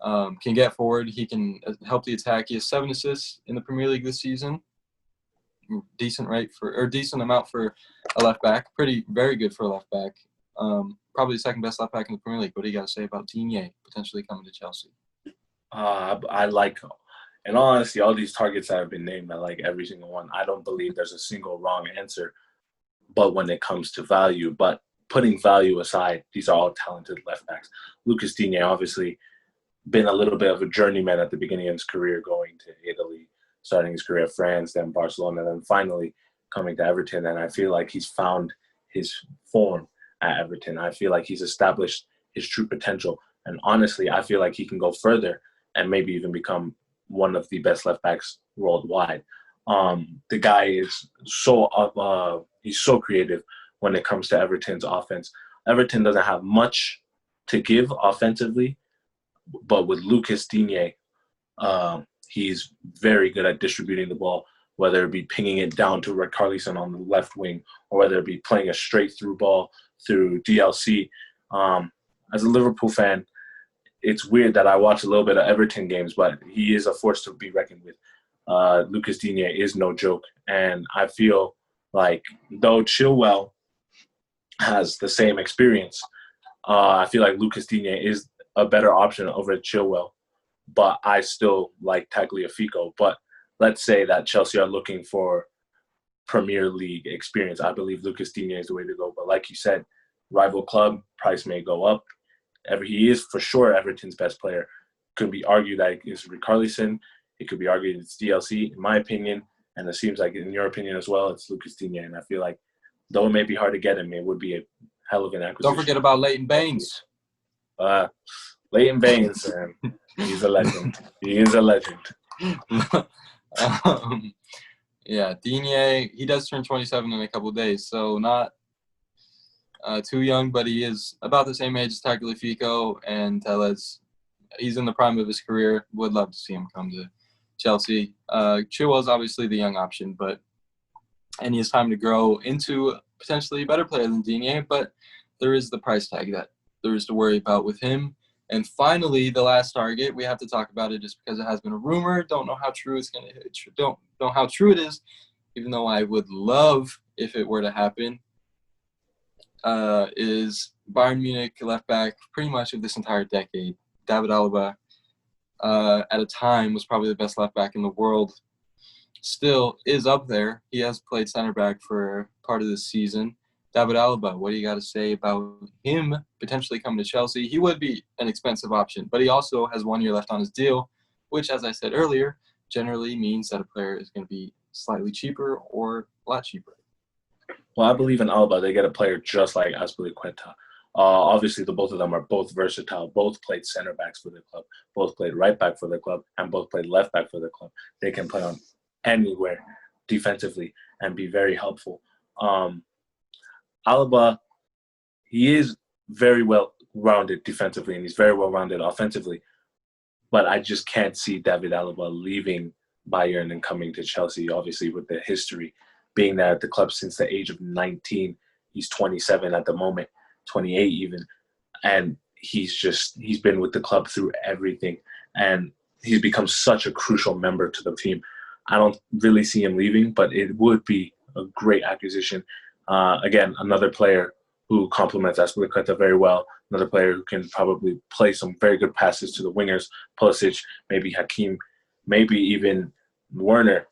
can get forward. He can help the attack. He has 7 assists in the Premier League this season. Decent amount for a left back. Very good for a left back. Probably the second best left back in the Premier League. What do you got to say about Digne potentially coming to Chelsea? I like, in all honesty, all these targets that have been named, I like every single one. I don't believe there's a single wrong answer. But when it comes to value, but putting value aside, these are all talented left backs. Lucas Digne, obviously, been a little bit of a journeyman at the beginning of his career, going to Italy, starting his career at France, then Barcelona, then finally coming to Everton. And I feel like he's found his form at Everton. I feel like he's established his true potential. And honestly, I feel like he can go further and maybe even become one of the best left backs worldwide. The guy is he's so creative when it comes to Everton's offense. Everton doesn't have much to give offensively, but with Lucas Digne, he's very good at distributing the ball, whether it be pinging it down to Richarlison on the left wing, or whether it be playing a straight through ball through DLC. As a Liverpool fan, it's weird that I watch a little bit of Everton games, but he is a force to be reckoned with. Lucas Digne is no joke, and I feel like though Chilwell has the same experience, I feel like Lucas Digne is a better option over Chilwell, but I still like Tagliafico. But let's say that Chelsea are looking for Premier League experience. I believe Lucas Digne is the way to go. But like you said, rival club, price may go up. He is for sure Everton's best player. Could be argued that it's Richarlison. It could be argued it's DLC, in my opinion. And it seems like in your opinion as well, it's Lucas Digne. And I feel like though it may be hard to get him, it would be a hell of an acquisition. Don't forget about Leighton Baines. Leighton Baines, man. He's a legend. He is a legend. Yeah, Digne, he does turn 27 in a couple of days, so not too young, but he is about the same age as Tagliafico and Tellez. He's in the prime of his career. Would love to see him come to Chelsea. Chilwell's obviously the young option, and he has time to grow into potentially a better player than Digne, but there is the price tag that there is to worry about with him. And finally, the last target, we have to talk about it just because it has been a rumor. Don't know how true it's going to – don't know how true it is, even though I would love if it were to happen, is Bayern Munich left back pretty much of this entire decade. David Alaba, at a time, was probably the best left back in the world. Still is up there. He has played center back for part of this season. David Alaba, what do you got to say about him potentially coming to Chelsea? He would be an expensive option, but he also has 1 year left on his deal, which, as I said earlier, generally means that a player is going to be slightly cheaper or a lot cheaper. Well, I believe in Alba. They get a player just like Azpilicueta. Obviously, the both of them are both versatile. Both played center backs for their club. Both played right back for their club, and both played left back for their club. They can play on anywhere defensively and be very helpful. Alaba, he is very well-rounded defensively, and he's very well-rounded offensively. But I just can't see David Alaba leaving Bayern and coming to Chelsea, obviously, with the history, being there at the club since the age of 19. He's 27 at the moment, 28 even. And he's been with the club through everything. And he's become such a crucial member to the team. I don't really see him leaving, but it would be a great acquisition. Again, another player who complements Azpilicueta very well. Another player who can probably play some very good passes to the wingers, Pulisic, maybe Hakim, maybe even Werner.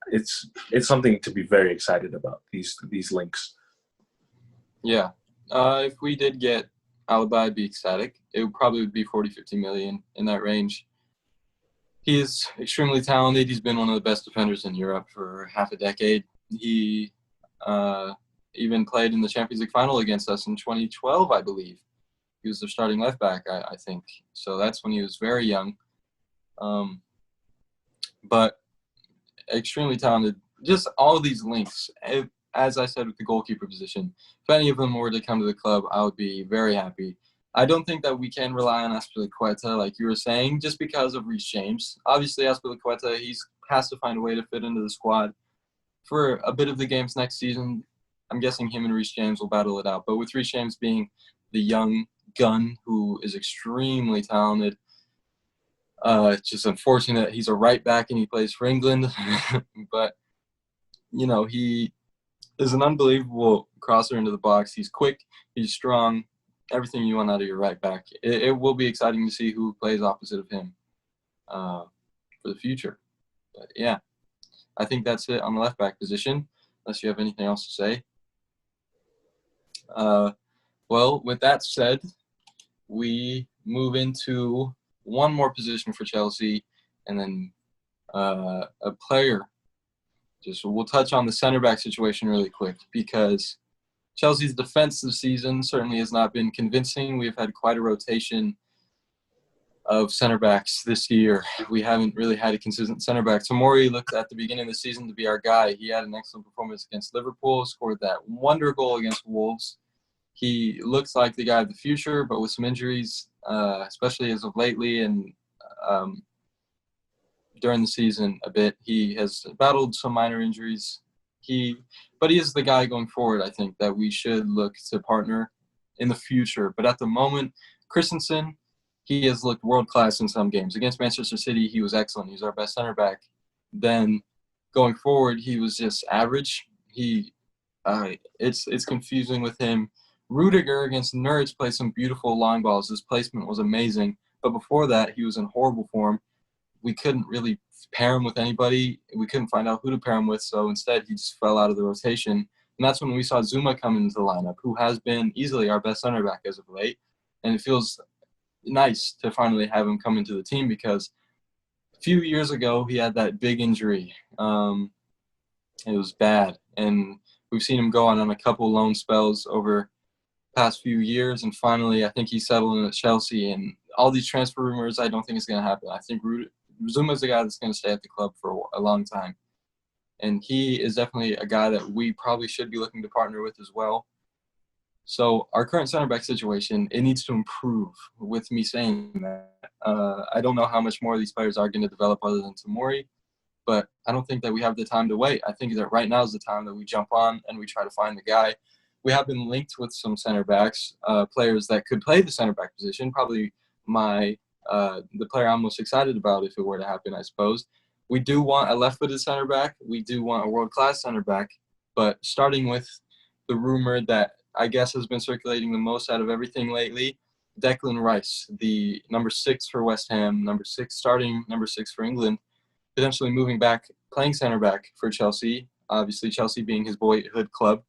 It's something to be very excited about, these links. Yeah. If we did get Alaba, I'd be ecstatic. It would probably be 40, 50 million in that range. He is extremely talented. He's been one of the best defenders in Europe for half a decade. He even played in the Champions League final against us in 2012, I believe. He was their starting left back, I think. So that's when he was very young. But extremely talented. Just all of these links. As I said with the goalkeeper position, if any of them were to come to the club, I would be very happy. I don't think that we can rely on Azpilicueta, like you were saying, just because of Reece James. Obviously, Azpilicueta, he has to find a way to fit into the squad for a bit of the games next season. I'm guessing him and Reece James will battle it out. But with Reece James being the young gun who is extremely talented, it's just unfortunate that he's a right back and he plays for England. But, he is an unbelievable crosser into the box. He's quick. He's strong. Everything you want out of your right back. It will be exciting to see who plays opposite of him for the future. But, yeah, I think that's it on the left back position, unless you have anything else to say. Well, with that said, we move into one more position for Chelsea, and then a player. We'll touch on the center back situation really quick, because Chelsea's defense this season certainly has not been convincing. We've had quite a rotation of center backs this year. We haven't really had a consistent center back. Tomori looked at the beginning of the season to be our guy. He had an excellent performance against Liverpool, scored that wonder goal against Wolves. He looks like the guy of the future, but with some injuries, especially as of lately and during the season a bit, he has battled some minor injuries. But he is the guy going forward, I think, that we should look to partner in the future. But at the moment, Christensen, he has looked world-class in some games. Against Manchester City, he was excellent. He was our best center back. Then going forward, he was just average. It's confusing with him. Rudiger against Nurts played some beautiful long balls. His placement was amazing. But before that, he was in horrible form. We couldn't really pair him with anybody. We couldn't find out who to pair him with, so instead he just fell out of the rotation. And that's when we saw Zuma come into the lineup, who has been easily our best center back as of late. And it feels nice to finally have him come into the team because a few years ago he had that big injury. It was bad. And we've seen him go on a couple loan spells over past few years, and finally I think he settled in at Chelsea. And all these transfer rumors, I don't think it's going to happen. I think Zuma's the guy that's going to stay at the club for a long time. And he is definitely a guy that we probably should be looking to partner with as well. So our current center back situation, it needs to improve. With me saying that, I don't know how much more these players are going to develop other than Tomori, but I don't think that we have the time to wait. I think that right now is the time that we jump on and we try to find the guy. We have been linked with some center backs, players that could play the center back position. Probably the player I'm most excited about if it were to happen, I suppose. We do want a left-footed center back. We do want a world-class center back. But starting with the rumor that I guess has been circulating the most out of everything lately, Declan Rice, the number 6 for West Ham, starting number 6 for England, potentially moving back, playing center back for Chelsea. Obviously, Chelsea being his boyhood club.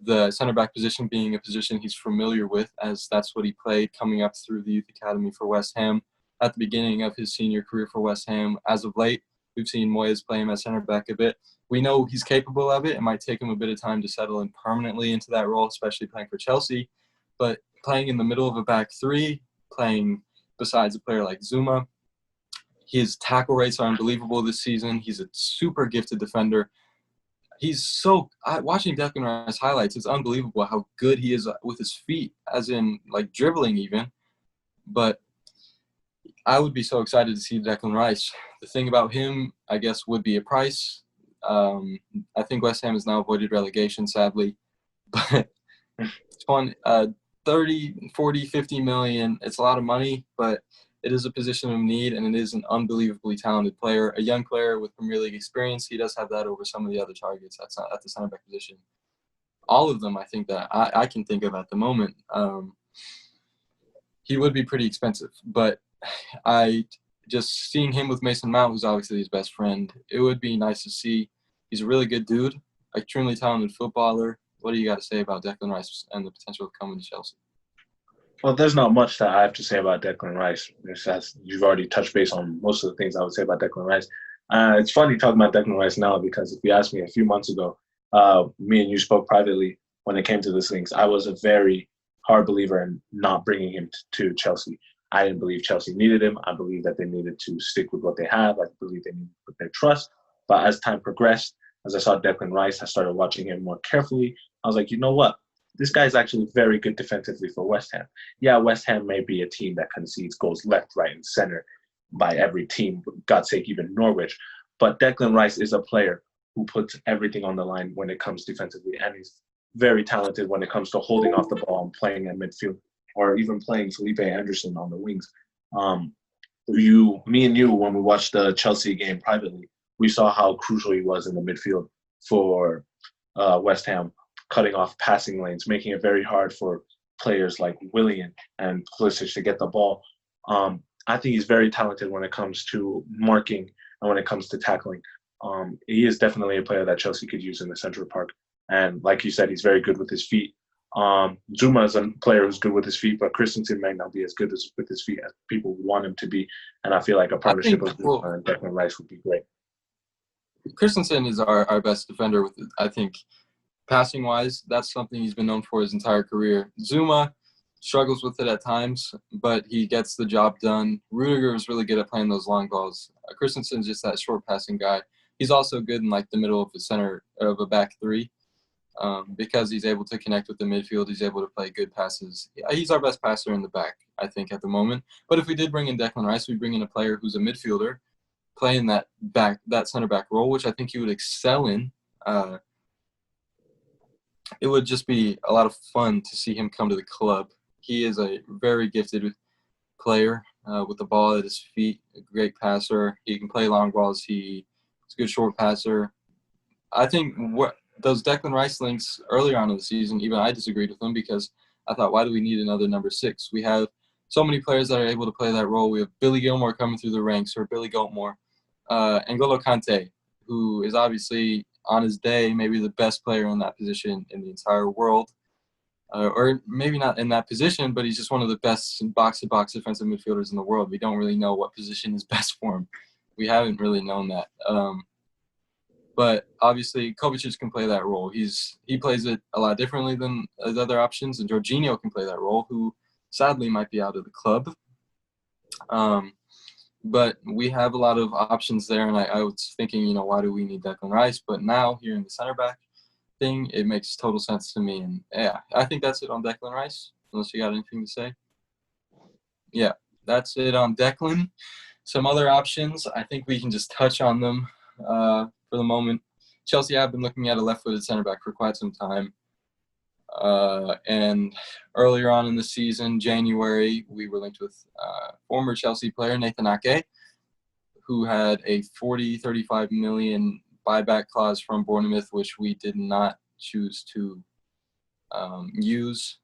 The center back position being a position he's familiar with, as that's what he played coming up through the youth academy for West Ham at the beginning of his senior career for West Ham. As of late, we've seen Moyes play him at center back a bit. We know he's capable of it. It might take him a bit of time to settle in permanently into that role, especially playing for Chelsea. But playing in the middle of a back three, playing besides a player like Zuma, his tackle rates are unbelievable this season. He's a super gifted defender. Watching Declan Rice highlights, it's unbelievable how good he is with his feet, as in like dribbling even. But I would be so excited to see Declan Rice. The thing about him, I guess, would be a price. I think West Ham has now avoided relegation, sadly. But it's fun. 30, 40, 50 million, it's a lot of money, but it is a position of need, and it is an unbelievably talented player, a young player with Premier League experience. He does have that over some of the other targets at the center back position. All of them, I think that I can think of at the moment. He would be pretty expensive, but I just seeing him with Mason Mount, who's obviously his best friend, it would be nice to see. He's a really good dude, a truly talented footballer. What do you got to say about Declan Rice and the potential of coming to Chelsea? Well, there's not much that I have to say about Declan Rice. You've already touched base on most of the things I would say about Declan Rice. It's funny talking about Declan Rice now because if you asked me a few months ago, me and you spoke privately when it came to this links. I was a very hard believer in not bringing him to Chelsea. I didn't believe Chelsea needed him. I believe that they needed to stick with what they have. I believe they needed to put their trust. But as time progressed, as I saw Declan Rice, I started watching him more carefully. I was like, you know what? This guy is actually very good defensively for West Ham. Yeah, West Ham may be a team that concedes goals left, right, and center by every team, for God's sake, even Norwich. But Declan Rice is a player who puts everything on the line when it comes defensively, and he's very talented when it comes to holding off the ball and playing at midfield, or even playing Felipe Anderson on the wings. Me and you, when we watched the Chelsea game privately, we saw how crucial he was in the midfield for West Ham, cutting off passing lanes, making it very hard for players like Willian and Pulisic to get the ball. I think he's very talented when it comes to marking and when it comes to tackling. He is definitely a player that Chelsea could use in the Central Park. And like you said, he's very good with his feet. Zuma is a player who's good with his feet, but Christensen may not be as good with his feet as people want him to be. And I feel like a partnership of Zuma and Declan Rice would be great. Christensen is our best defender, I think, passing-wise. That's something he's been known for his entire career. Zuma, struggles with it at times, but he gets the job done. Rudiger is really good at playing those long balls. Christensen's just that short passing guy. He's also good in like the middle of the center of a back three. Because he's able to connect with the midfield, he's able to play good passes. He's our best passer in the back, I think, at the moment. But if we did bring in Declan Rice, we bring in a player who's a midfielder, playing that center back role, which I think he would excel in. It would just be a lot of fun to see him come to the club. He is a very gifted player with the ball at his feet, a great passer. He can play long balls. He's a good short passer. I think those Declan Rice links earlier on in the season, even I disagreed with them because I thought, why do we need another number 6? We have so many players that are able to play that role. We have Billy Gilmore coming through the ranks, or Billy Goatmore, N'Golo Kante, who is obviously on his day maybe the best player in that position in the entire world. Or maybe not in that position, but he's just one of the best box-to-box defensive midfielders in the world. We don't really know what position is best for him. We haven't really known that. But obviously, Kovacic can play that role. He plays it a lot differently than the other options, and Jorginho can play that role, who sadly might be out of the club. But we have a lot of options there, and I was thinking, why do we need Declan Rice? But now, here in the center back thing, it makes total sense to me. And, yeah, I think that's it on Declan Rice, unless you got anything to say. Yeah, that's it on Declan. Some other options, I think we can just touch on them. For the moment, Chelsea have been looking at a left-footed center back for quite some time. And earlier on in the season, January, we were linked with former Chelsea player Nathan Ake, who had a 35 million buyback clause from Bournemouth, which we did not choose to use.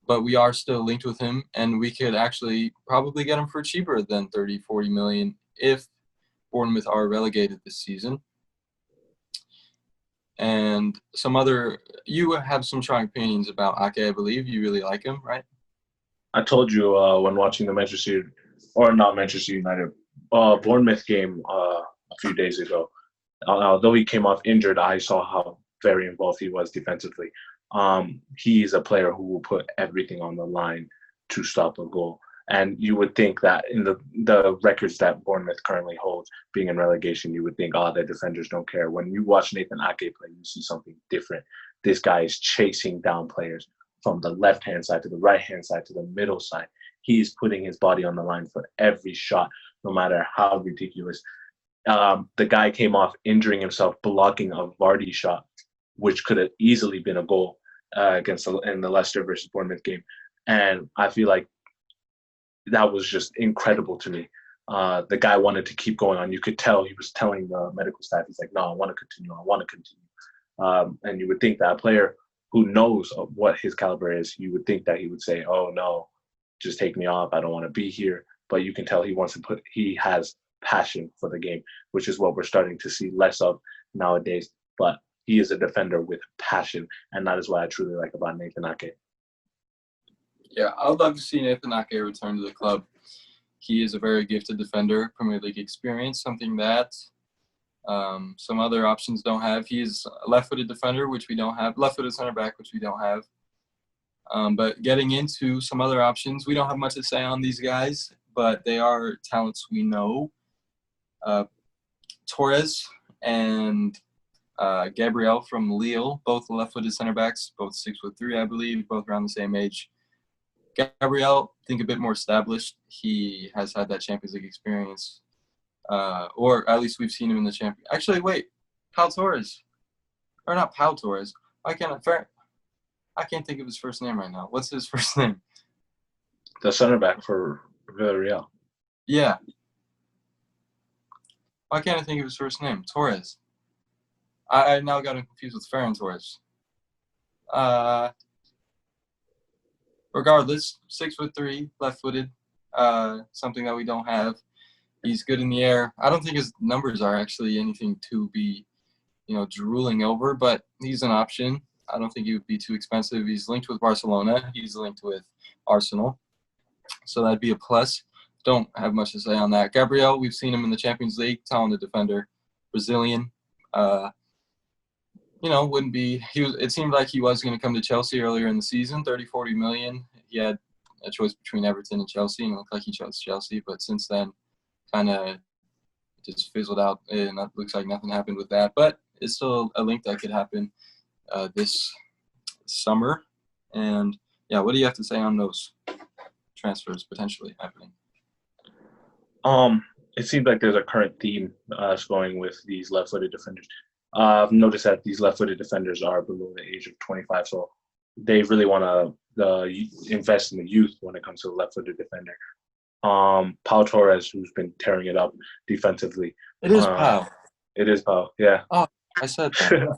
But we are still linked with him, and we could actually probably get him for cheaper than 40 million if Bournemouth are relegated this season. And you have some strong opinions about Ake, I believe. You really like him, right? I told you when watching the Manchester United, Bournemouth game a few days ago, although he came off injured, I saw how very involved he was defensively. He's a player who will put everything on the line to stop a goal. And you would think that in the records that Bournemouth currently holds, being in relegation, you would think, their defenders don't care. When you watch Nathan Ake play, you see something different. This guy is chasing down players from the left-hand side to the right-hand side to the middle side. He's putting his body on the line for every shot, no matter how ridiculous. The guy came off injuring himself, blocking a Vardy shot, which could have easily been a goal in the Leicester versus Bournemouth game. And I feel like that was just incredible to me. The guy wanted to keep going on. You could tell he was telling the medical staff, he's like, no, I want to continue. And you would think that a player who knows what his caliber is, you would think that he would say, oh, no, just take me off. I don't want to be here. But you can tell he has passion for the game, which is what we're starting to see less of nowadays. But he is a defender with passion, and that is what I truly like about Nathan Ake. Yeah, I would love to see Nathan Ake return to the club. He is a very gifted defender, Premier League experience, something that some other options don't have. He is a left-footed defender, which we don't have, left-footed center back, which we don't have. But getting into some other options, we don't have much to say on these guys, but they are talents we know. Torres and Gabriel from Lille, both left-footed center backs, both 6'3", I believe, both around the same age. Gabriel, I think a bit more established. He has had that Champions League experience, or at least we've seen him in the Champions. Actually, wait, Pau Torres, or not Pau Torres? I can't think of his first name right now. What's his first name? The center back for Villarreal. Yeah. Why can't I think of his first name? Torres. I now got him confused with Ferran Torres. Regardless, 6'3", left-footed, something that we don't have. He's good in the air. I don't think his numbers are actually anything to be, drooling over, but he's an option. I don't think he would be too expensive. He's linked with Barcelona. He's linked with Arsenal. So that'd be a plus. Don't have much to say on that. Gabriel, we've seen him in the Champions League, talented defender, Brazilian. Wouldn't be. It seemed like he was going to come to Chelsea earlier in the season, 40 million. he had a choice between Everton and Chelsea, and it looked like he chose Chelsea. But since then, kind of just fizzled out, and it looks like nothing happened with that. But it's still a link that could happen this summer. And yeah, what do you have to say on those transfers potentially happening? It seems like there's a current theme going with these left-footed defenders. I've noticed that these left-footed defenders are below the age of 25, so they really want to invest in the youth when it comes to the left-footed defender. Pau Torres, who's been tearing it up defensively. It is Pau. It is Pau, yeah. Oh, I said that.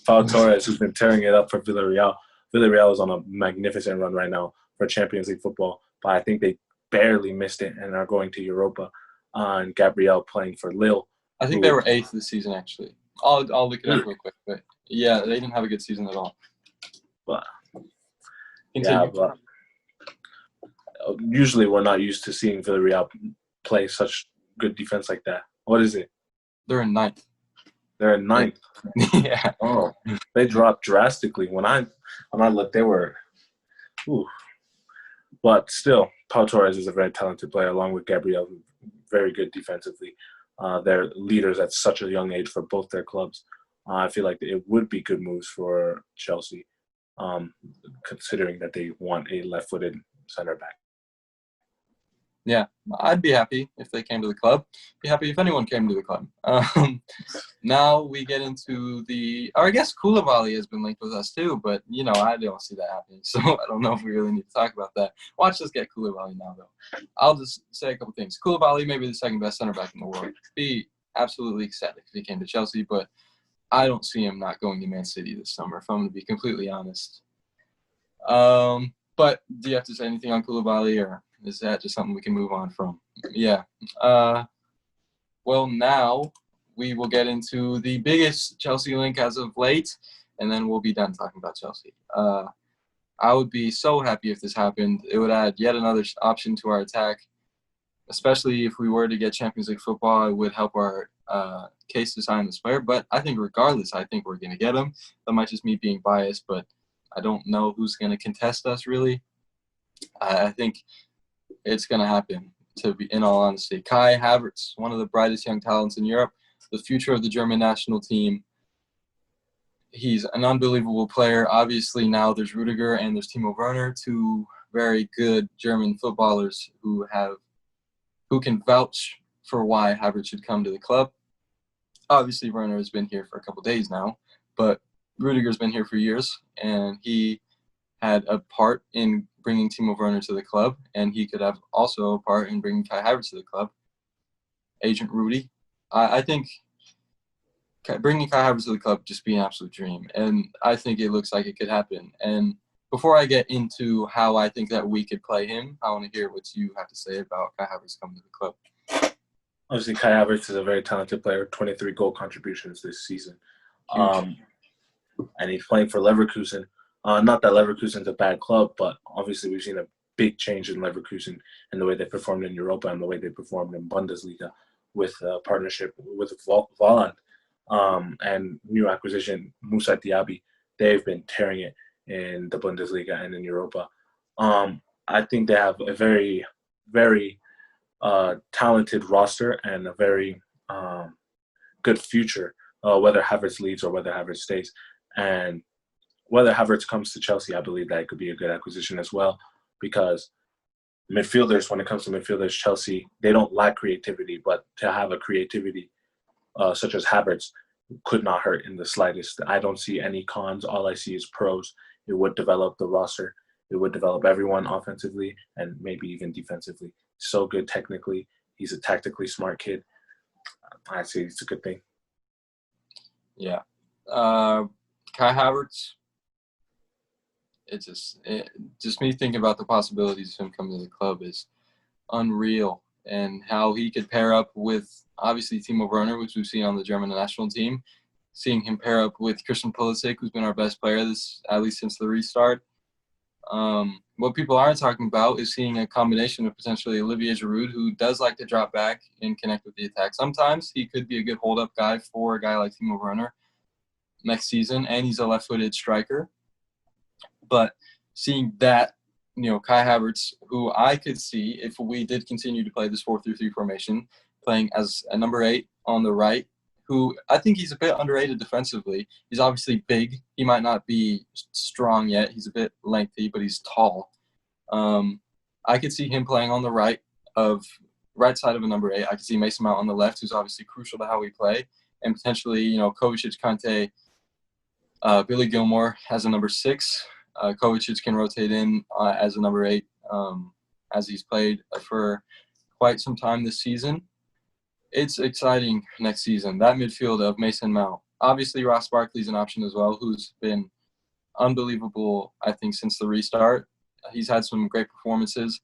Pau Torres, who's been tearing it up for Villarreal. Villarreal is on a magnificent run right now for Champions League football, but I think they barely missed it and are going to Europa. And Gabriel playing for Lille. I think they were 8th this season, actually. I'll look it up real quick. But yeah, they didn't have a good season at all. But Continue. yeah, but usually we're not used to seeing Villarreal play such good defense like that. What is it? They're in 9th. They're in 9th. Yeah. Oh, they dropped drastically. When I looked, they were. Ooh. But still, Pau Torres is a very talented player, along with Gabriel, very good defensively. They're leaders at such a young age for both their clubs. I feel like it would be good moves for Chelsea, considering that they want a left-footed center back. Yeah, I'd be happy if they came to the club. Be happy if anyone came to the club. Now we get into or I guess Koulibaly has been linked with us too, but, I don't see that happening. So I don't know if we really need to talk about that. Watch us get Koulibaly now, though. I'll just say a couple things. Koulibaly may be the second best center back in the world. Be absolutely ecstatic if he came to Chelsea, but I don't see him not going to Man City this summer, if I'm going to be completely honest. But do you have to say anything on Koulibaly, or is that just something we can move on from? Yeah. Well, now we will get into the biggest Chelsea link as of late, and then we'll be done talking about Chelsea. I would be so happy if this happened. It would add yet another option to our attack, especially if we were to get Champions League football. It would help our case to sign this player. But I think regardless, I think we're going to get him. That might just me being biased, but I don't know who's going to contest us, really. I think it's going to happen, to be in all honesty. Kai Havertz, one of the brightest young talents in Europe, the future of the German national team. He's an unbelievable player. Obviously, now there's Rudiger and there's Timo Werner, two very good German footballers who can vouch for why Havertz should come to the club. Obviously, Werner has been here for a couple days now, but Rudiger's been here for years, and he had a part in bringing Timo Werner to the club, and he could have also a part in bringing Kai Havertz to the club. Agent Rudy. I think bringing Kai Havertz to the club would just be an absolute dream, and I think it looks like it could happen. And before I get into how I think that we could play him, I want to hear what you have to say about Kai Havertz coming to the club. Obviously, Kai Havertz is a very talented player, 23 goal contributions this season. And he's playing for Leverkusen. Not that Leverkusen's a bad club, but obviously we've seen a big change in Leverkusen and the way they performed in Europa and the way they performed in Bundesliga with a partnership with Volland and new acquisition Moussa Diaby. They've been tearing it in the Bundesliga and in Europa. I think they have a very, very talented roster and a very good future, whether Havertz leaves or whether Havertz stays. And whether Havertz comes to Chelsea, I believe that it could be a good acquisition as well, because midfielders, when it comes to midfielders, Chelsea, they don't lack creativity, but to have a creativity such as Havertz could not hurt in the slightest. I don't see any cons. All I see is pros. It would develop the roster. It would develop everyone offensively and maybe even defensively. So good technically. He's a tactically smart kid. I see it's a good thing. Yeah. Kai Havertz, just me thinking about the possibilities of him coming to the club is unreal, and how he could pair up with obviously Timo Werner, which we've seen on the German national team, seeing him pair up with Christian Pulisic, who's been our best player at least since the restart. What people aren't talking about is seeing a combination of potentially Olivier Giroud, who does like to drop back and connect with the attack. Sometimes he could be a good hold-up guy for a guy like Timo Werner next season, and he's a left-footed striker. But seeing that Kai Havertz, who I could see if we did continue to play this 4-3-3 formation, playing as a number 8 on the right, who I think he's a bit underrated defensively. He's obviously big. He might not be strong yet. He's a bit lengthy, but he's tall. I could see him playing on the right side of a number 8. I could see Mason Mount on the left, who's obviously crucial to how we play, and potentially, Kovacic, Kante, Billy Gilmore as a number 6. Kovacic can rotate in as a number 8, as he's played for quite some time this season. It's exciting next season. That midfield of Mason Mount. Obviously, Ross Barkley's an option as well, who's been unbelievable, I think, since the restart. He's had some great performances.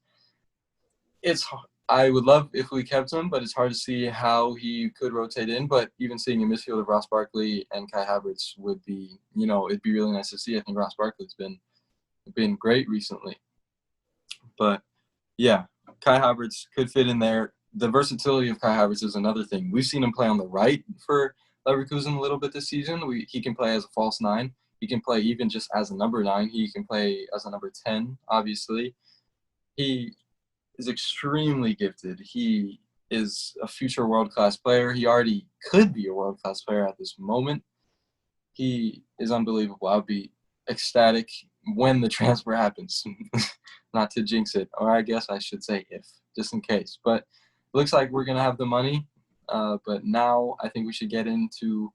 I would love if we kept him, but it's hard to see how he could rotate in. But even seeing a midfield of Ross Barkley and Kai Havertz would be, it'd be really nice to see. I think Ross Barkley's been great recently. But yeah, Kai Havertz could fit in there. The versatility of Kai Havertz is another thing. We've seen him play on the right for Leverkusen a little bit this season. He can play as a false 9. He can play even just as a number 9. He can play as a number 10, obviously. He is extremely gifted. He is a future world-class player. He already could be a world-class player at this moment. He is unbelievable. I'll be ecstatic when the transfer happens. Not to jinx it, or I guess I should say if, just in case. But it looks like we're going to have the money. But now I think we should get into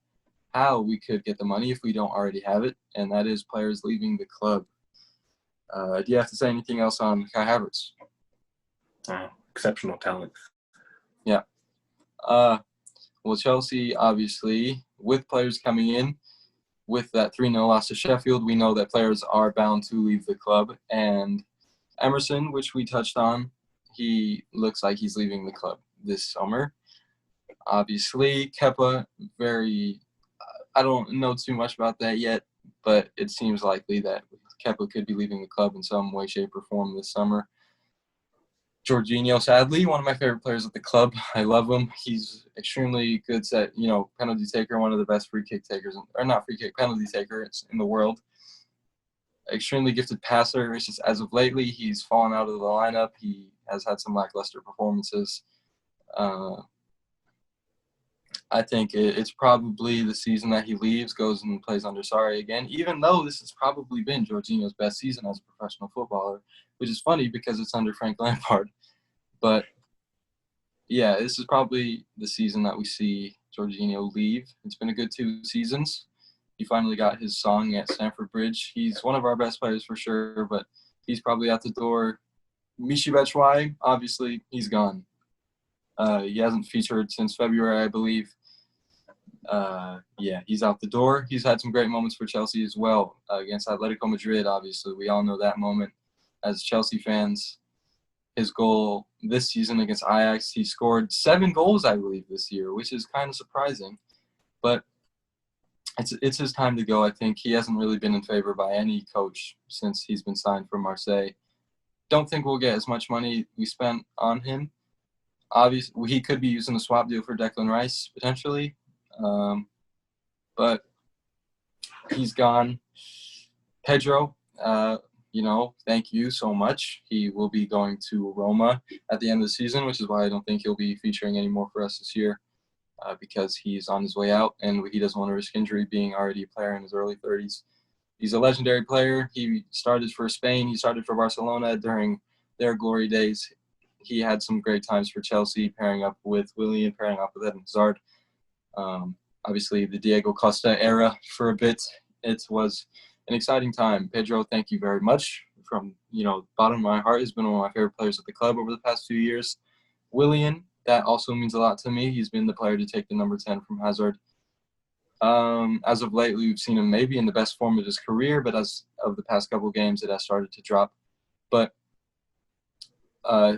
how we could get the money if we don't already have it, and that is players leaving the club. Do you have to say anything else on Kai Havertz? Exceptional talent. Yeah. Well, Chelsea, obviously, with players coming in, with that 3-0 loss to Sheffield, we know that players are bound to leave the club. And Emerson, which we touched on, he looks like he's leaving the club this summer. Obviously, Kepa, I don't know too much about that yet, but it seems likely that Kepa could be leaving the club in some way, shape, or form this summer. Jorginho, sadly, one of my favorite players at the club. I love him. He's extremely good penalty taker, one of the best free kick takers, or not free kick, penalty takers in the world. Extremely gifted passer. It's just as of lately, he's fallen out of the lineup. He has had some lackluster performances. I think it's probably the season that he leaves, goes and plays under Sarri again, even though this has probably been Jorginho's best season as a professional footballer, which is funny because it's under Frank Lampard. But, yeah, this is probably the season that we see Jorginho leave. It's been a good 2 seasons. He finally got his song at Stamford Bridge. He's one of our best players for sure, but he's probably out the door. Michy Batshuayi, obviously, he's gone. He hasn't featured since February, I believe. He's out the door. He's had some great moments for Chelsea as well against Atletico Madrid, obviously. We all know that moment as Chelsea fans. His goal this season against Ajax, he scored 7 goals, I believe, this year, which is kind of surprising. But it's his time to go, I think. He hasn't really been in favor by any coach since he's been signed from Marseille. Don't think we'll get as much money we spent on him. Obviously, he could be using a swap deal for Declan Rice, potentially. But he's gone. Pedro, thank you so much. He will be going to Roma at the end of the season, which is why I don't think he'll be featuring anymore for us this year, because he's on his way out and he doesn't want to risk injury being already a player in his early 30s. He's a legendary player. He started for Spain. He started for Barcelona during their glory days. He had some great times for Chelsea, pairing up with Willian, pairing up with Eden Hazard. Obviously, the Diego Costa era for a bit. It was an exciting time. Pedro, thank you very much. From the bottom of my heart, has been one of my favorite players at the club over the past few years. Willian, that also means a lot to me. He's been the player to take the number 10 from Hazard. As of lately, we've seen him maybe in the best form of his career, but as of the past couple games, it has started to drop. But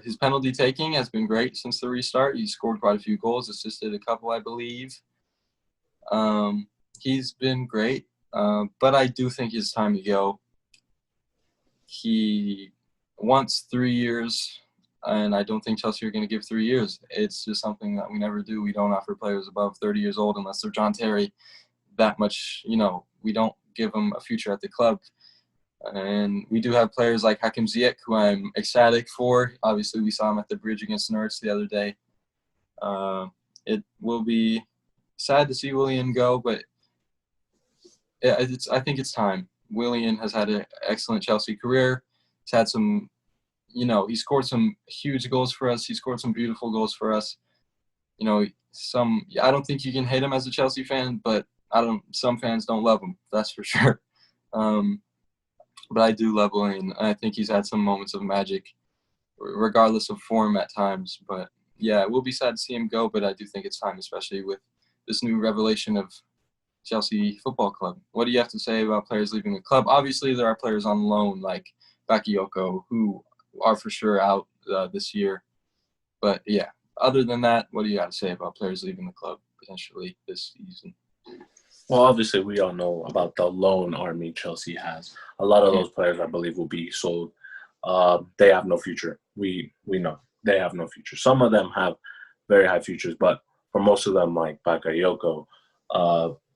his penalty taking has been great since the restart. He scored quite a few goals, assisted a couple, I believe. He's been great, but I do think it's time to go. He wants 3 years, and I don't think Chelsea are going to give 3 years. It's just something that we never do. We don't offer players above 30 years old unless they're John Terry that much, we don't give them a future at the club. And we do have players like Hakim Ziyech, who I'm ecstatic for. Obviously, we saw him at the bridge against Norwich the other day. It will be sad to see Willian go, but I think it's time. Willian has had an excellent Chelsea career. He's had some, he scored some huge goals for us. He scored some beautiful goals for us. I don't think you can hate him as a Chelsea fan, but some fans don't love him. That's for sure. But I do love Willian. I think he's had some moments of magic, regardless of form at times. But yeah, it will be sad to see him go, but I do think it's time, especially with this new revelation of Chelsea Football Club. What do you have to say about players leaving the club? Obviously, there are players on loan like Bakayoko who are for sure out this year. But yeah, other than that, what do you got to say about players leaving the club potentially this season? Well, obviously, we all know about the loan army Chelsea has. A lot of those players, I believe, will be sold. They have no future. We know they have no future. Some of them have very high futures, but for most of them, like Bakayoko,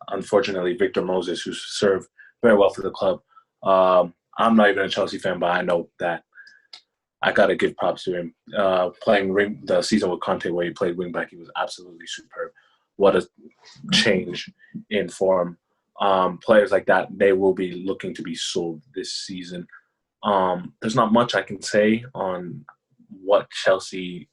unfortunately, Victor Moses, who served very well for the club. I'm not even a Chelsea fan, but I know that I got to give props to him. Playing the season with Conte where he played wingback, he was absolutely superb. What a change in form. Players like that, they will be looking to be sold this season. There's not much I can say on what Chelsea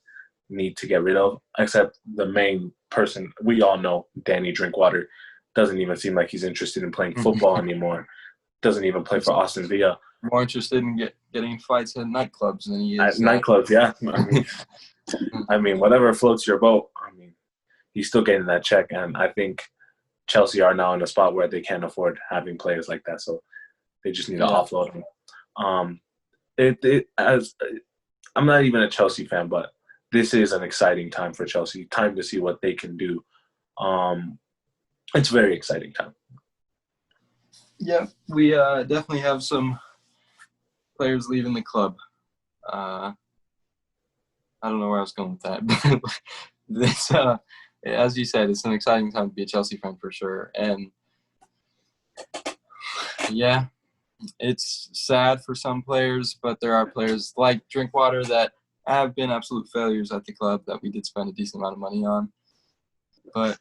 need to get rid of, except the main person we all know, Danny Drinkwater, doesn't even seem like he's interested in playing football anymore. Doesn't even play for Aston Villa. More interested in getting fights at nightclubs than he is at nightclubs. Yeah, I mean, whatever floats your boat. I mean, he's still getting that check, and I think Chelsea are now in a spot where they can't afford having players like that, so they just need to offload him. I'm not even a Chelsea fan, but this is an exciting time for Chelsea. Time to see what they can do. It's a very exciting time. Yeah, we definitely have some players leaving the club. I don't know where I was going with that, but this, as you said, it's an exciting time to be a Chelsea fan for sure. And yeah, it's sad for some players, but there are players like Drinkwater that have been absolute failures at the club that we did spend a decent amount of money on. But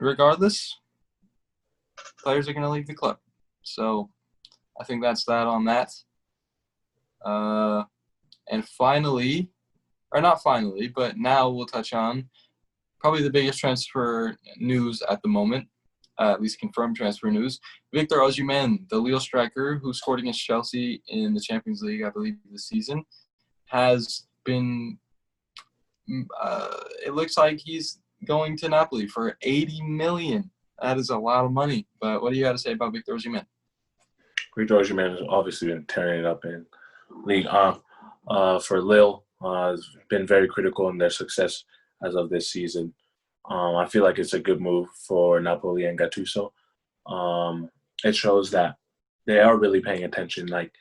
regardless, players are going to leave the club. So I think that's that on that. And finally, or not finally, but now we'll touch on probably the biggest transfer news at the moment, at least confirmed transfer news. Victor Osimhen, the Lille striker who scored against Chelsea in the Champions League, I believe, this season, has been it looks like he's going to Napoli for 80 million. That is a lot of money. But what do you got to say about Victor Osimhen? Victor Osimhen has obviously been tearing it up in League for Lille. Has been very critical in their success as of this season. I feel like it's a good move for Napoli and Gattuso. It shows that they are really paying attention. Like,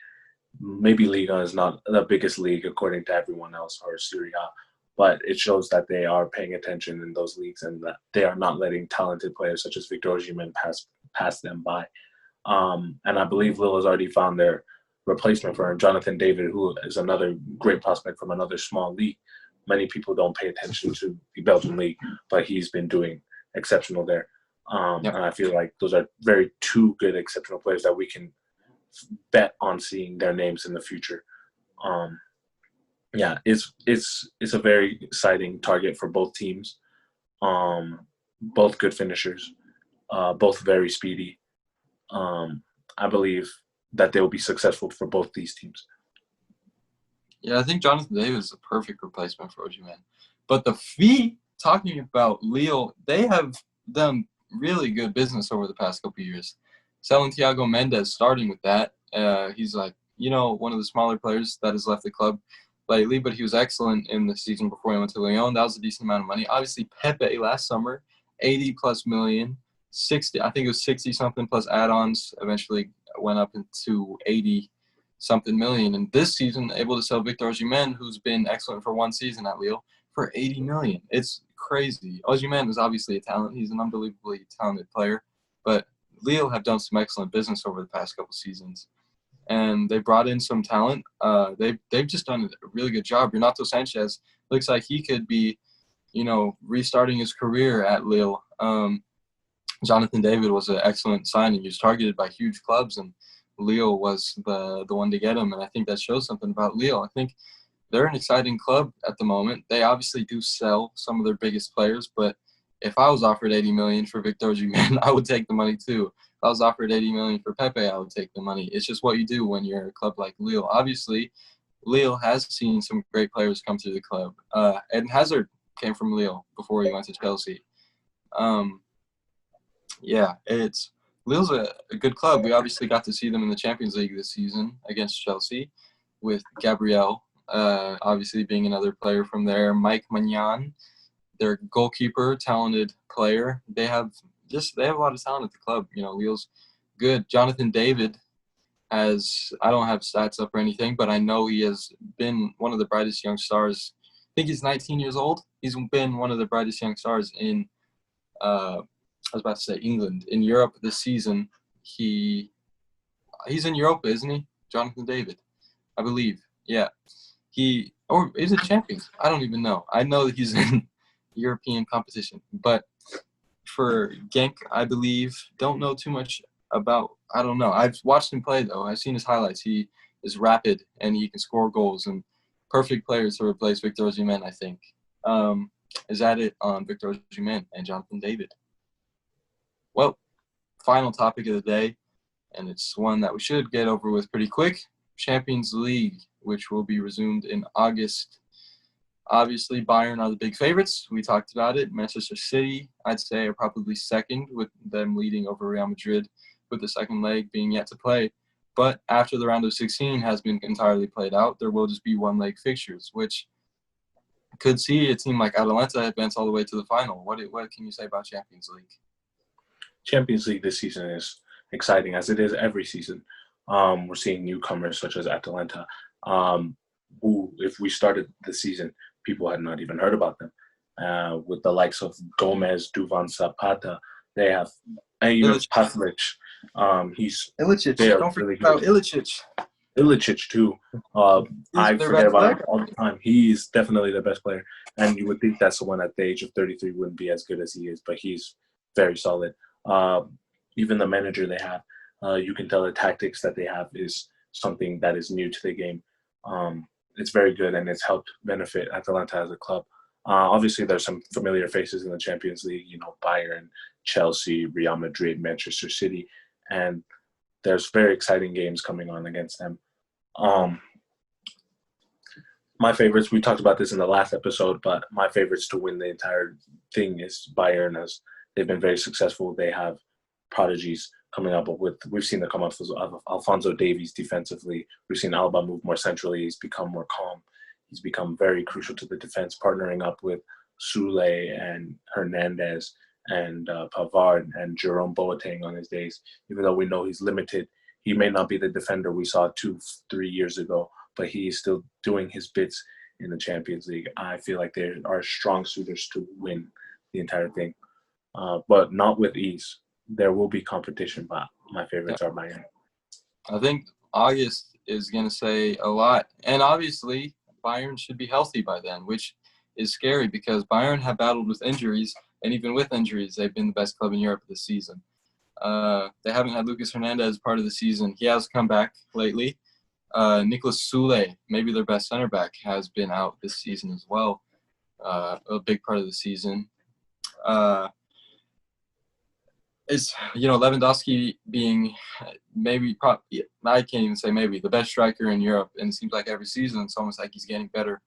maybe Liga is not the biggest league according to everyone else, or Serie A, but it shows that they are paying attention in those leagues and that they are not letting talented players such as Victor Osimhen pass them by. And I believe Lille has already found their replacement for him, Jonathan David, who is another great prospect from another small league. Many people don't pay attention to the Belgian league, but he's been doing exceptional there. And I feel like those are two good exceptional players that we can bet on seeing their names in the future. It's a very exciting target for both teams. Both good finishers, both very speedy. I believe that they will be successful for both these teams. Yeah, I think Jonathan David is the perfect replacement for Osimhen. But the fee, talking about Lille, they have done really good business over the past couple of years. Selling Thiago Mendes, starting with that. He's like, one of the smaller players that has left the club lately, but he was excellent in the season before he went to Lyon. That was a decent amount of money. Obviously, Pepe last summer, 80+ million, 60. I think it was 60 something plus add-ons. Eventually went up into 80-something million. And this season, able to sell Victor Osimhen, who's been excellent for one season at Lille, for 80 million. It's crazy. Osimhen is obviously a talent. He's an unbelievably talented player. But Lille have done some excellent business over the past couple seasons. and they brought in some talent. They've just done a really good job. Renato Sanchez looks like he could be, restarting his career at Lille. Jonathan David was an excellent signing. He was targeted by huge clubs, and Lille was the one to get him. And I think that shows something about Lille. I think they're an exciting club at the moment. They obviously do sell some of their biggest players, but if I was offered 80 million for Victor Osimhen, I would take the money too. If I was offered 80 million for Pepe, I would take the money. It's just what you do when you're a club like Lille. Obviously, Lille has seen some great players come through the club. Eden Hazard came from Lille before he went to Chelsea. Lille's a good club. We obviously got to see them in the Champions League this season against Chelsea with Gabriel, obviously being another player from there. Mike Magnan, their goalkeeper, talented player. They have a lot of talent at the club. Lille's good. Jonathan David I don't have stats up or anything, but I know he has been one of the brightest young stars. I think he's 19 years old. He's been one of the brightest young stars in I was about to say England. In Europe this season, he's in Europa, isn't he? Jonathan David, I believe. Yeah. Or is it Champions? I don't even know. I know that he's in European competition. But for Genk, I believe, don't know too much about, I don't know. I've watched him play, though. I've seen his highlights. He is rapid, and he can score goals. And perfect players to replace Victor Osimhen, I think. Is that it on Victor Osimhen and Jonathan David? Well, final topic of the day, and it's one that we should get over with pretty quick. Champions League, which will be resumed in August. Obviously, Bayern are the big favorites. We talked about it. Manchester City, I'd say, are probably second, with them leading over Real Madrid, with the second leg being yet to play. But after the round of 16 has been entirely played out, there will just be one-leg fixtures, which could see a team like Atalanta advance all the way to the final. What can you say about Champions League? Champions League this season is exciting, as it is every season. We're seeing newcomers such as Atalanta, who, if we started the season, people had not even heard about them. With the likes of Gomez, Duvan Zapata, they have, and even Paslic. Ilicic. Don't forget about Ilicic. Ilicic too. I forget about him all the time. He's definitely the best player, and you would think that someone at the age of 33 wouldn't be as good as he is, but he's very solid. Even the manager they have, you can tell the tactics that they have is something that is new to the game. It's very good, and it's helped benefit Atalanta as a club. Obviously, there's some familiar faces in the Champions League, Bayern, Chelsea, Real Madrid, Manchester City, and there's very exciting games coming on against them. My favorites, we talked about this in the last episode, but my favorites to win the entire thing is Bayern, as they've been very successful. They have prodigies coming up with. We've seen the come up of Alphonso Davies defensively. We've seen Alba move more centrally. He's become more calm. He's become very crucial to the defense, partnering up with Sule and Hernandez and Pavard and Jerome Boateng on his days. Even though we know he's limited, he may not be the defender we saw 2-3 years ago, but he's still doing his bits in the Champions League. I feel like they are strong suitors to win the entire thing, but not with ease. There will be competition, but my favorites are Bayern. I think August is going to say a lot. And obviously, Bayern should be healthy by then, which is scary because Bayern have battled with injuries, and even with injuries, they've been the best club in Europe this season. They haven't had Lucas Hernandez part of the season. He has come back lately. Nicolas Sule, maybe their best center back, has been out this season as well, a big part of the season. Lewandowski being I can't even say maybe, the best striker in Europe, and it seems like every season it's almost like he's getting better.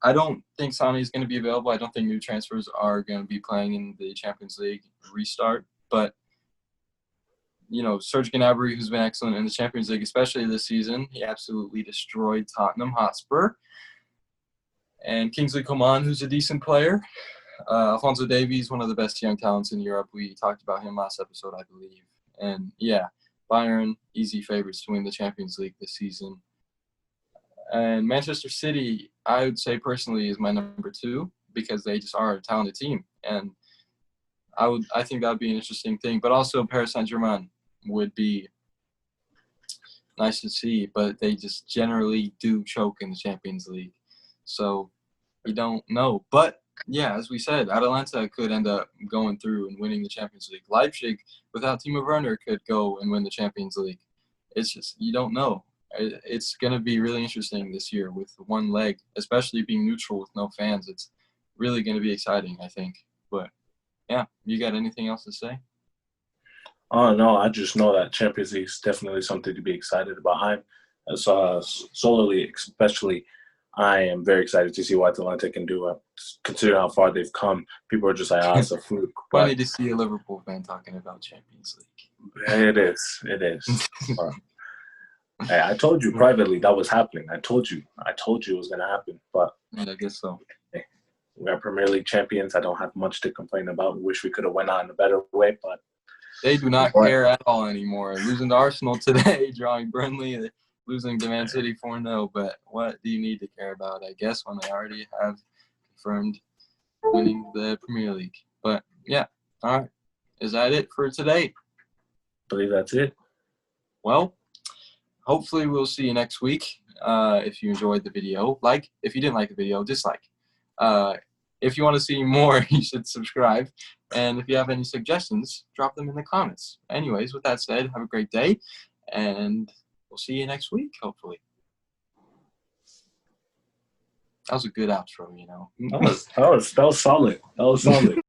I don't think Sane is going to be available. I don't think new transfers are going to be playing in the Champions League restart. But, Serge Gnabry, who's been excellent in the Champions League, especially this season, he absolutely destroyed Tottenham Hotspur. And Kingsley Coman, who's a decent player. Alphonso Davies, one of the best young talents in Europe. We talked about him last episode, I believe. And, Bayern, easy favorites to win the Champions League this season. And Manchester City, I would say personally, is my number 2 because they just are a talented team. And I think that would be an interesting thing. But also Paris Saint-Germain would be nice to see, but they just generally do choke in the Champions League. So you don't know. But yeah, as we said, Atalanta could end up going through and winning the Champions League. Leipzig, without Timo Werner, could go and win the Champions League. It's just, you don't know. It's going to be really interesting this year with one leg, especially being neutral with no fans. It's really going to be exciting, I think. But yeah, you got anything else to say? Oh no, I just know that Champions League is definitely something to be excited about. I'm solely, especially, I am very excited to see what Atalanta can do. Considering how far they've come, people are just like, "Ah, it's a fluke." Funny But to see a Liverpool fan talking about Champions League. it is. But, hey, I told you privately that was happening. I told you it was gonna happen. But I guess so. hey, we are Premier League champions. I don't have much to complain about. Wish we could have went out in a better way, but They do not care at all anymore. Losing to Arsenal today, drawing Burnley, losing to Man City 4-0. But what do you need to care about, I guess, when they already have confirmed winning the Premier League? But yeah, all right. Is that it for today? I believe that's it. Well, hopefully we'll see you next week. If you enjoyed the video, like. If you didn't like the video, dislike. If you want to see more, you should subscribe. And if you have any suggestions, drop them in the comments. Anyways, with that said, have a great day, and we'll see you next week, hopefully. That was a good outro, you know. That was solid. That was solid.